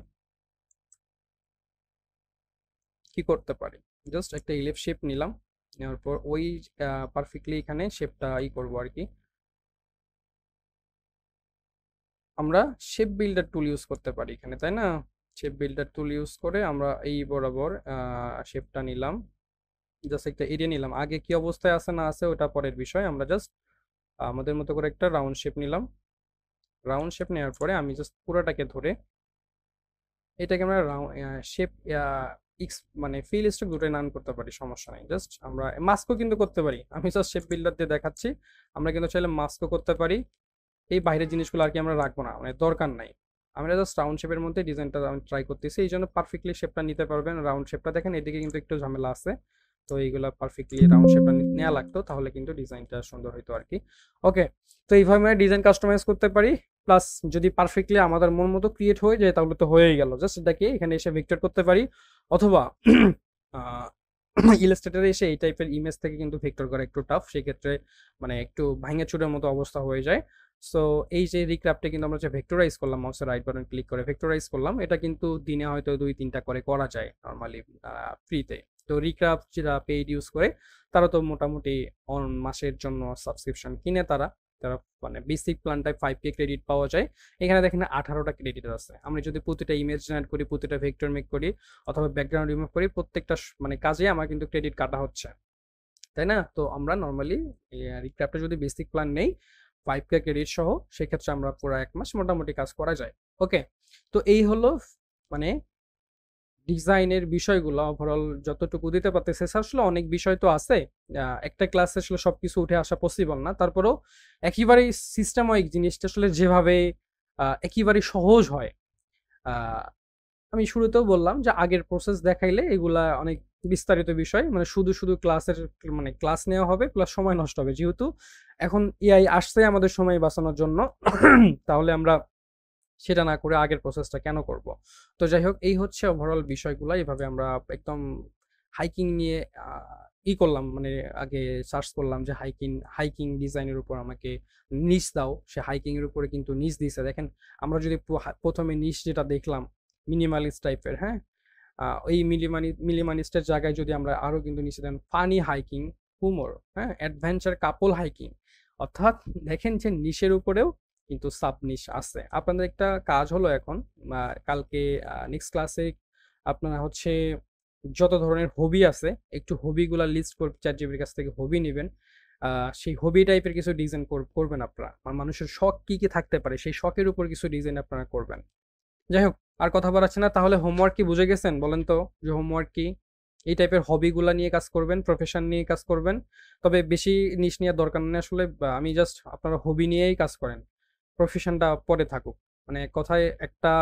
কি করতে পারি, জাস্ট একটা ইলিপ শেপ নিলাম, নেওয়ার পর ওই পারফেক্টলি এখানে শেপটা করবো আর কি। আমরা শেপ বিল্ডার টুল ইউজ করতে পারি এখানে, তাই না? শেপ বিল্ডার টুল ইউজ করে আমরা এই বরাবর শেপটা নিলাম, জাস্ট একটা এরিয়া নিলাম। আগে কি অবস্থায় আছে না আছে ওটা পরের বিষয়, আমরা জাস্ট আমাদের মতো করে একটা রাউন্ড শেপ নিলাম, রাউন্ড শেপ নেওয়ার পরে আমি জাস্ট পুরোটাকে ধরে এটাকে আমরা শেপ এক্স মানে ফিল স্ট্রোক দুটোই নান করতে পারি, সমস্যা নাই। জাস্ট আমরা মাস্কও কিন্তু করতে পারি, আমি জাস্ট শেপ বিল্ডার দিয়ে দেখাচ্ছি। আমরা কিন্তু চাইলে মাস্কও করতে পারি। এই বাইরের জিনিসগুলো আর কি আমরা রাখবো না, মানে দরকার নাই। আমরা জাস্ট রাউন্ড শেপের মধ্যে ডিজাইনটা আমি ট্রাই করতেছি, এই জন্য পারফেক্টলি শেপটা নিতে পারবেন। রাউন্ড শেপটা দেখেন এদিকে কিন্তু একটু ঝামেলা আছে, তো এইগুলা পারফেক্টলি রাউন্ড শেপটা নেওয়া লাগতো, তাহলে কিন্তু ডিজাইনটা সুন্দর হইতো আর কি। ওকে, তো এইভাবে আমরা ডিজাইন কাস্টমাইজ করতে পারি। প্লাস যদি পারফেক্টলি আমাদের মন মতো ক্রিয়েট হয়ে যায় তাহলে তো হয়েই গেল, জাস্ট এটাকে এখানে এসে ভেক্টর করতে পারি, অথবা ইলাস্ট্রেটরে এসে এই টাইপের ইমেজ থেকে কিন্তু ভেক্টর করা একটু টাফ, সেক্ষেত্রে মানে একটু ভাঙে চুরের মতো অবস্থা হয়ে যায়। সো এই যে রিক্রাফটে কিন্তু আমরা যে ভেক্টরাইজ করলাম, মাউসের রাইট বাটন ক্লিক করে ভেক্টরাইজ করলাম, এটা কিন্তু দিনে হয়তো 2-3টা করে করা যায় নর্মালি ফ্রিতে। তো রিক্রাফট যারা পেইড ইউজ করে তারা তো মোটামুটি মাসের জন্য সাবস্ক্রিপশন কিনে তারা তারা মানে বেসিক প্ল্যানটায় 5K ক্রেডিট পাওয়া যায়। এখানে দেখেন 18টা ক্রেডিট আছে। আমরা যদি প্রতিটা ইমেজ জেনারেট করি, প্রতিটা ভেক্টর মেক করি, অথবা ব্যাকগ্রাউন্ড রিমুভ করি, প্রত্যেকটা মানে কাজে আমার কিন্তু ক্রেডিট কাটা হচ্ছে, তাই না? তো আমরা নর্মালি রিক্রাফটে যদি বেসিক প্ল্যান নেই 5K ক্রেডিট সহ, সেক্ষেত্রে আমরা পুরো 1 মাস মোটামুটি কাজ করা যায়। ওকে, তো এই হলো মানে ডিজাইনের বিষয়গুলো ওভারঅল যতটুকু দিতে পারতেছে। আসলে অনেক বিষয় তো আছে, একটা ক্লাসে আসলে সবকিছু উঠে আসা পসিবল না, তারপরেও একেবারেই সিস্টেমাইক জিনিসটা আসলে যেভাবে একেবারেই সহজ হয়। আমি শুরুতেও বললাম যে আগের প্রসেস দেখাইলে এগুলা অনেক বিস্তারিত বিষয়, মানে শুধু শুধু ক্লাসের মানে ক্লাস নেওয়া হবে প্লাস সময় নষ্ট হবে। যেহেতু এখন এআই আসছে আমাদের সময় বাঁচানোর জন্য, তাহলে আমরা সেটা না করে আগের প্রসেসটা কেন করব? তো যাই হোক, এই হচ্ছে ওভারঅল বিষয়গুলো। এভাবে আমরা একদম হাইকিং নিয়ে করলাম, মানে আগে সার্চ করলাম যে হাইকিং হাইকিং ডিজাইনের উপর আমাকে নিচ দাও, সে হাইকিং এর উপরে কিন্তু নিচ দিছে। দেখেন আমরা যদি প্রথমে নিচ যেটা দেখলাম মিনিমালিস্ট টাইপের, হ্যাঁ, ওই মিনিমালিস্টের জায়গায় যদি আমরা আরো কিন্তু নিচে দেন ফানি হাইকিং, হুমর, হ্যাঁ, অ্যাডভেঞ্চার, কাপল হাইকিং, অর্থাৎ দেখেন যে নিশের উপরেও কিন্তু সাব নিশ আছে। আপনাদের একটা কাজ হলো এখন কালকে নেক্সট ক্লাসে আপনারা হচ্ছে যত ধরনের হবি আছে একটু হবিগুলা লিস্ট করে চ্যাটজিপিটির কাছ থেকে হবি নেবেন। সেই হবি টাইপের কিছু ডিজাইন করবেন আপনারা। মানুষের শখ কি কি থাকতে পারে সেই শখের উপর কিছু ডিজাইন আপনারা করবেন। যাই হোক, আর কথা বাড়াচ্ছি না। তাহলে হোমওয়ার্ক কি বুঝে গেছেন? বলেন তো যে হোমওয়ার্ক কি? এই টাইপের হবিগুলা নিয়ে কাজ করবেন, প্রফেশন নিয়ে কাজ করবেন। তবে বেশি নিশ নেওয়ার দরকার নেই আসলে। আমি জাস্ট আপনারা হবি নিয়েই কাজ করেন, প্রফেশনটা পরে থাকুক। মানে কথায় একটা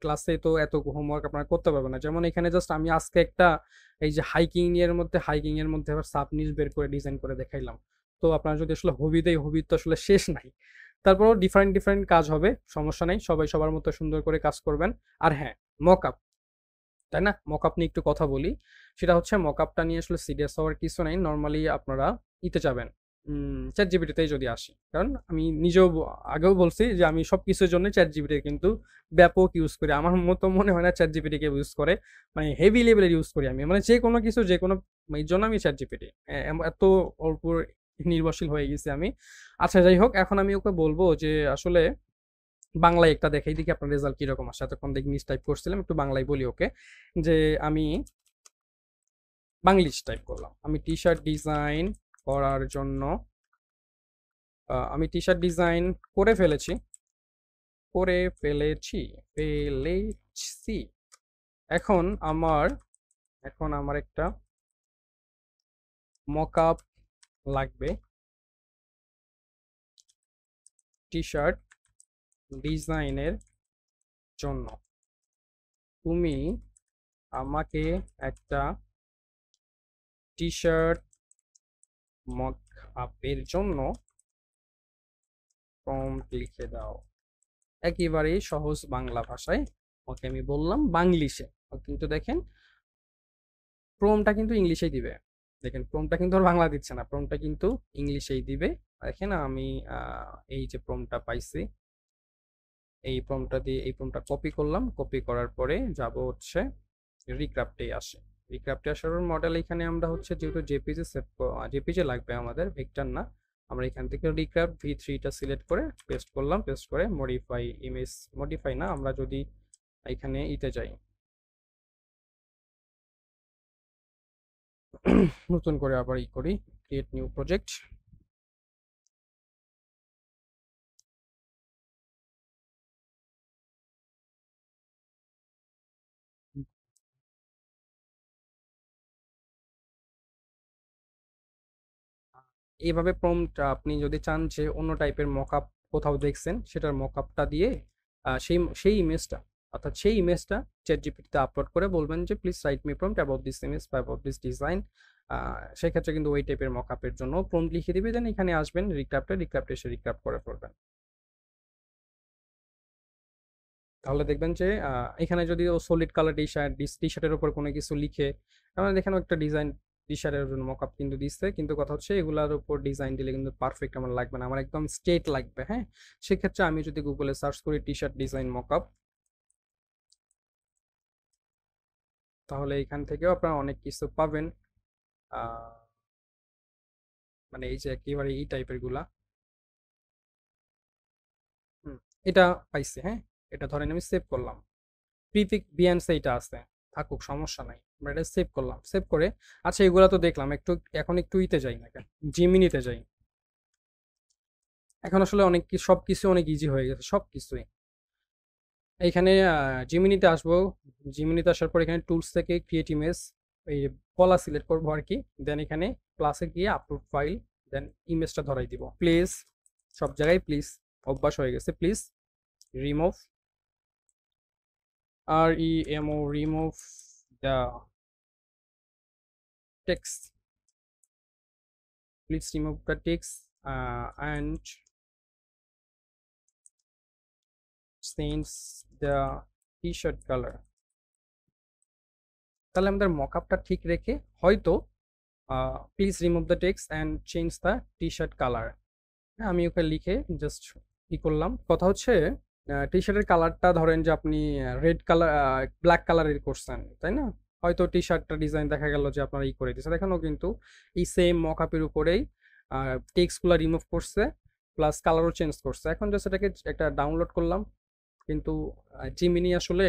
ক্লাসে তো এত হোমওয়ার্ক আপনারা করতে পারবেন না। যেমন এখানে জাস্ট আমি আজকে একটা এই যে হাইকিং এর মধ্যে আবার সাব নিশ বের করে ডিজাইন করে দেখাইলাম। তো আপনারা যদি আসলে হবি দেয়, হবির তো আসলে শেষ নাই। তারপরও ডিফারেন্ট ডিফারেন্ট কাজ হবে, সমস্যা নাই। সবাই সবার মতো সুন্দর করে কাজ করবেন। আর হ্যাঁ, মকআপ, তাই না? মকআপ নিয়ে একটু কথা বলি। সেটা হচ্ছে মকআপটা নিয়ে আসলে সিরিয়াস হওয়ার কিছু নাই। নর্মালি আপনারা ইতে যাবেন, চ্যাট জিপিটিতেই যদি আসি, কারণ আমি নিজেও আগেও বলছি যে আমি সব কিছুর জন্য চ্যাট জিপিটি কিন্তু ব্যাপক ইউজ করি। আমার মতো মনে হয় না চ্যাট জিপিটিকে ইউজ করে, মানে হেভি লেভেলের ইউজ করি আমি। মানে যে কোনো কিছু যে কোনো এই জন্য আমি চ্যাট জিপিটি এত ওর উপর নির্ভরশীল হয়ে গেছি আমি। আচ্ছা যাই হোক, এখন আমি ওকে বলবো যে আসলে বাংলায় একটা দেখাই, দেখি আপনার রেজাল্ট কিরকম আসে। এতক্ষণ দেখি ইংলিশ টাইপ করছিলাম, একটু বাংলায় বলি ওকে যে আমি বাংলিশ টাইপ করলাম। আমি টি শার্ট ডিজাইন করার জন্য আমি টি শার্ট ডিজাইন করে ফেলেছি করে ফেলেছি ফেলেছি এখন আমার একটা মকআপ লাগবে টি শার্ট ডিজাইনের জন্য। তুমি আমাকে একটা টি শার্ট মকআপের জন্য প্রম্পট লিখে দাও। একেবারেই সহজ বাংলা ভাষায় ওকে আমি বললাম বাংলিশে। কিন্তু দেখেন প্রম্পটটা কিন্তু ইংলিশেই দিবে। দেখেন প্রম্পটটা কিন্তু আর বাংলা দিচ্ছে না, প্রম্পটটা কিন্তু ইংলিশেই দিবে। দেখেন আমি এই যে প্রম্পটটা পাইছি, এই প্রম্পটটা দিয়ে এই প্রম্পটটা কপি করলাম। কপি করার পরে যাব হচ্ছে রিক্রাফটে আসে। রিক্রাফটে আসার মডেল এখানে আমরা হচ্ছে যেহেতু জেপিজে লাগবে আমাদের, ভেক্টর না। আমরা এখান থেকে রিক্রাফট V3টা সিলেক্ট করে পেস্ট করলাম। পেস্ট করে মডিফাই ইমেজ, মডিফাই না, আমরা যদি এখানে ইতে যাই নতুন করে আবার করি ক্রিয়েট নিউ প্রজেক্ট। এইভাবে প্রম্পট আপনি যদি চান যে অন্য টাইপের মকআপ কোথাও দেখছেন সেটার মকআপটা দিয়ে সেই সেই ইমেজটা অর্থাৎ সেই ইমেজটা চ্যাটজিপিটিতে আপলোড করে বলবেন যে please write me prompt about this image বা অ্যাবাউট দিস ডিজাইন। সেক্ষেত্রে কিন্তু ওই টাইপের মকআপের জন্য প্রম্পট লিখে দিবে, দেন এখানে আসবেন রিক্রাফটে এসে রিক্রাফট করে ফেলবেন। তাহলে দেখবেন যে এখানে যদি ও সলিড কালার টি শার্টের উপর কোনো কিছু লিখে, আমরা এখানেও একটা ডিজাইন টি শার্টের জন্য মকআপ কিন্তু দিচ্ছে, কিন্তু কথা হচ্ছে এগুলার উপর ডিজাইন দিলে কিন্তু পারফেক্ট আমার লাগবে না, আমার একদম স্ট্রেট লাগবে। হ্যাঁ, সেক্ষেত্রে আমি যদি গুগলে সার্চ করি টি শার্ট ডিজাইন মকআপ, তাহলে এখান থেকেও আপনারা অনেক কিছু পাবেন। মানে এই যে একেবারে এই টাইপের গুলা, এটা পাইছি। হ্যাঁ, এটা ধরেন আমি সেভ করলাম, প্রিফিক বিয়ান্স এইটা আছে, থাকুক সমস্যা নাই, আমরা এটা সেভ করলাম। সেভ করে আচ্ছা এগুলা তো দেখলাম, এখন একটু ইতে যাই না, জিমিনিতে যাই। এখন আসলে অনেক সবকিছু অনেক ইজি হয়ে গেছে সবকিছুই। এইখানে জিমিনিতে আসবো, জিমিনিতে আসার পর এখানে টুলস থেকে ক্রিয়েট ইমেজ এই কলা সিলেক্ট করবো আর কি, দেন এখানে প্লাসে গিয়ে আপলোড ফাইল, দেন ইমেজটা ধরাই দিব। প্লিজ সব জায়গায় প্লিজ, অভ্যাস হয়ে গেছে, please remove remove the text, please remove the text and change the t-shirt color। তাহলে আমাদের মকআপটা ঠিক রেখে হয়তো please remove the text and change the T shirt colour, আমি ওকে লিখে জাস্ট ই করলাম। কথা হচ্ছে টি শার্টের কালারটা ধরেন যে আপনি রেড কালার ব্ল্যাক কালারের করছেন, তাই না? হয়তো টি শার্টটা ডিজাইন দেখা গেল যে আপনারা ই করে দিয়েছে, দেখানো কিন্তু এই সেম মকআপের উপরেই টেক্সটগুলো রিমুভ করছে প্লাস কালারও চেঞ্জ করছে। এখন জাস্ট এটাকে একটা ডাউনলোড করলাম, কিন্তু জিমিনি আসলে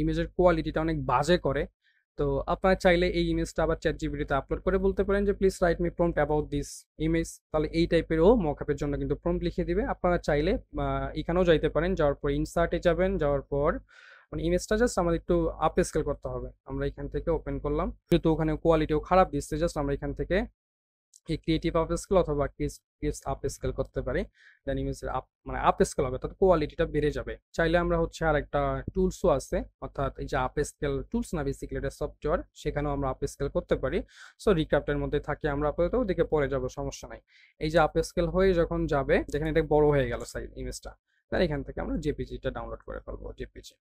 ইমেজের কোয়ালিটিটা অনেক বাজে করে। তো আপনারা চাইলে এই ইমেজটা আবার চ্যাট জিপিটিতে আপলোড করে বলতে পারেন যে please write me prompt about this image, তাহলে এই টাইপেরও মকআপের জন্য কিন্তু প্রম্পট লিখে দিবে। আপনারা চাইলে এখানেও যাইতে পারেন, যাওয়ার পর ইনসার্টে যাবেন, যাওয়ার পর মানে ইমেজটা জাস্ট আমাদের একটু আপ স্কেল করতে হবে। আমরা এখান থেকে ওপেন করলাম, যেহেতু ওখানে কোয়ালিটিও খারাপ দিচ্ছে, জাস্ট আমরা এখান থেকে এই ক্রিয়েটিভ আপ স্কেল অথবা ক্রিস আপ স্কেল করতে পারি, দেন ইমেজের আপ মানে আপ স্কেল হবে, তাতে কোয়ালিটিটা বেড়ে যাবে। চাইলে আমরা হচ্ছে আর একটা টুলসও আছে, অর্থাৎ এই যে আপ স্কেল টুলস না বেসিক্যালি এটা সফটওয়্যার, সেখানেও আমরা আপ স্কেল করতে পারি। সো রিক্রাফটের মধ্যে থাকি আমরা, আপাতত ওদিকে পরে যাব, সমস্যা নাই। এই যে আপ স্কেল হয়ে যখন যাবে, যেখানে এটা বড় হয়ে গেল সাইজ ইমেজটা, তাহলে এখান থেকে আমরা জেপিজিটা ডাউনলোড করে ফেলবো, জেপিজি।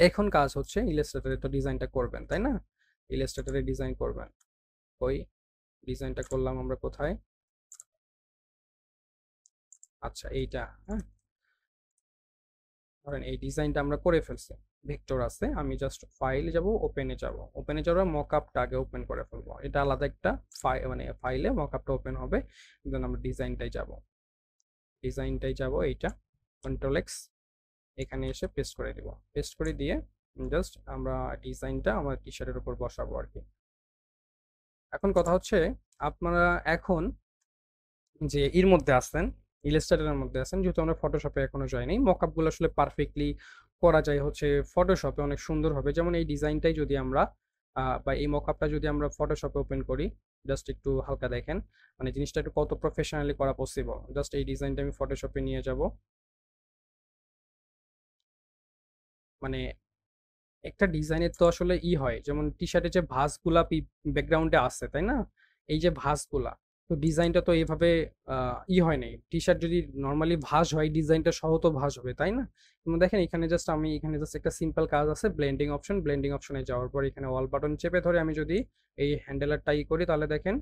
এখন কাজ হচ্ছে ইলাস্ট্রেটরে তো ডিজাইনটা করবেন, তাই না? ইলাস্ট্রেটরে ডিজাইন করবেন, ওই ডিজাইনটা করলাম আমরা কোথায়, আচ্ছা এইটা। হ্যাঁ, ধরেন এই ডিজাইনটা আমরা করে ফেলছি, ভেক্টর আছে, আমি জাস্ট ফাইলে যাব, ওপেনে যাওয়ার মকআপটা আগে ওপেন করে ফেলবো, এটা আলাদা একটা মানে ফাইলে মকআপটা ওপেন হবে। দেন আমরা ডিজাইনটাই যাব এইটা, কন্ট্রোল এক্স, এখানে এসে পেস্ট করে দিব, পেস্ট করে দিয়ে জাস্ট আমরা ডিজাইনটা আমার টি শার্টের উপর বসাবো আর কি। এখন কথা হচ্ছে আপনারা এখন যে এর মধ্যে আছেন, ইলাস্ট্রেটরের মধ্যে আছেন, যেহেতু আমরা ফটোশপে এখনো যাইনি, মকআপগুলো আসলে পারফেক্টলি করা যায় হচ্ছে ফটোশপে, অনেক সুন্দর হবে। যেমন এই ডিজাইনটাই যদি আমরা বা এই মকআপটা যদি আমরা ফটোশপে ওপেন করি, জাস্ট একটু হালকা দেখেন মানে জিনিসটা একটু কত প্রফেশনালি করা পসিবল। জাস্ট এই ডিজাইনটা আমি ফটোশপে নিয়ে যাব, মানে একটা ডিজাইনের তো আসলে হয়, যেমন টি শার্টে যে ভাঁজগুলা ব্যাকগ্রাউন্ডে আছে, তাই না? এই যে ভাঁজগুলা, তো ডিজাইনটা তো এইভাবে হয় নাই। টি শার্ট যদি নর্মালি ভাঁজ হয়, ডিজাইনটা সহ তো ভাঁজ হবে, তাই না? কিন্তু দেখেন এখানে জাস্ট একটা সিম্পল কাজ আছে, ব্লেন্ডিং অপশনে যাওয়ার পর এখানে অল বাটন চেপে ধরে আমি যদি এই হ্যান্ডেলারটা করি, তাহলে দেখেন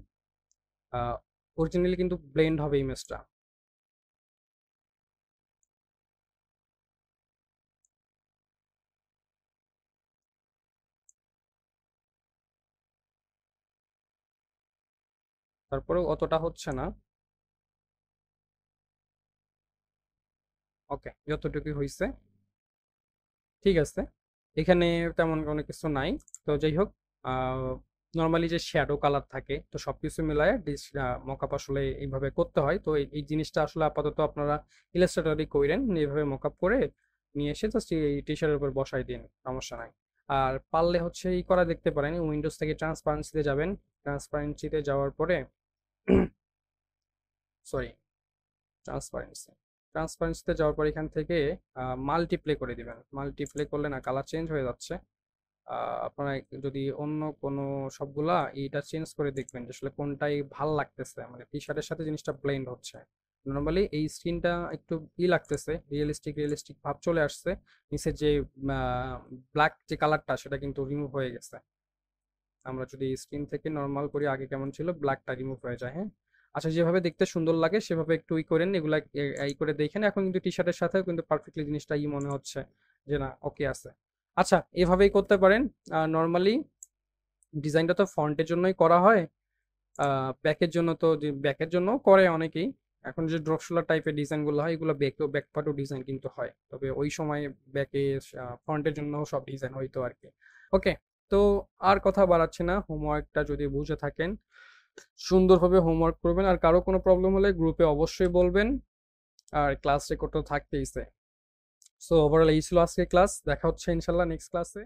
অরিজিনালি কিন্তু ব্লেন্ড হবে ইমেজটা। তারপরেও অতটা হচ্ছে না, ওকে যতটুকু হয়েছে ঠিক আছে। এখানে তেমন কোনো কিছু নাই, তো যাই হোক, নর্মালি যে শ্যাডো কালার থাকে, তো সবকিছু মিলায় মকআপ আসলে এইভাবে করতে হয়। তো এই জিনিসটা আসলে আপাতত আপনারা ইলাস্ট্রেটরই করেন, এইভাবে মকআপ করে নিয়ে এসে জাস্ট এই টি শার্টের উপর বসাই দিন, সমস্যা নাই। আর পারলে হচ্ছে এই করা দেখতে পারেন, উইন্ডোজ থেকে ট্রান্সপারেন্সিতে যাবেন, ট্রান্সপারেন্সিতে যাওয়ার পরে সরি, ট্রান্সপারেন্সিতে যাওয়ার পর এখান থেকে মাল্টিপ্লে করে দিবেন। মাল্টিপ্লে করলে না কালার চেঞ্জ হয়ে যাচ্ছে। আপনারা যদি অন্য কোনো সবগুলা এইটা চেঞ্জ করে দেখবেন যে আসলে কোনটাই ভাল লাগতেছে, মানে টি শার্টের সাথে জিনিসটা ব্লেন্ড হচ্ছে। নর্মালি এই স্ক্রিনটা একটু লাগতেছে, রিয়েলিস্টিক ভাব চলে আসছে। নিচে যে ব্ল্যাক যে কালারটা সেটা কিন্তু রিমুভ হয়ে গেছে। আমরা যদি স্ক্রিন থেকে নর্মাল করি আগে কেমন ছিল, ব্ল্যাকটা রিমুভ হয়ে যায়। হ্যাঁ, আচ্ছা, যেভাবে দেখতে সুন্দর লাগে সেভাবে একটু করেন, এগুলা এই করে দেখেন। এখন কিন্তু টি শার্টের সাথেও কিন্তু পারফেক্টলি জিনিসটা মনে হচ্ছে যে না ওকে আছে। আচ্ছা, এভাবেই করতে পারেন। নর্মালি ডিজাইনটা তো ফন্টের জন্যই করা হয়, ব্যাকের জন্য তো ব্যাকের জন্য করে অনেকেই। এখন যে ড্রপ শোল্ডার টাইপের ডিজাইনগুলো হয় এগুলো ব্যাকপার্টও ডিজাইন কিন্তু হয়, তবে ওই সময় ব্যাকে ফ্রন্টের জন্য সব ডিজাইন হইতো আর কি। ওকে, তো আর কথা বাড়াচ্ছি না। হোমওয়ার্কটা যদি বুঝে থাকেন সুন্দরভাবে হোমওয়ার্ক করবেন, আর কারো কোনো প্রবলেম হলে গ্রুপে অবশ্যই বলবেন, আর ক্লাস রেকর্ড তো থাকতেইছে। সো ওভারঅল এই ছিল আজকে ক্লাস। দেখা হচ্ছে ইনশাল্লাহ নেক্সট ক্লাসে।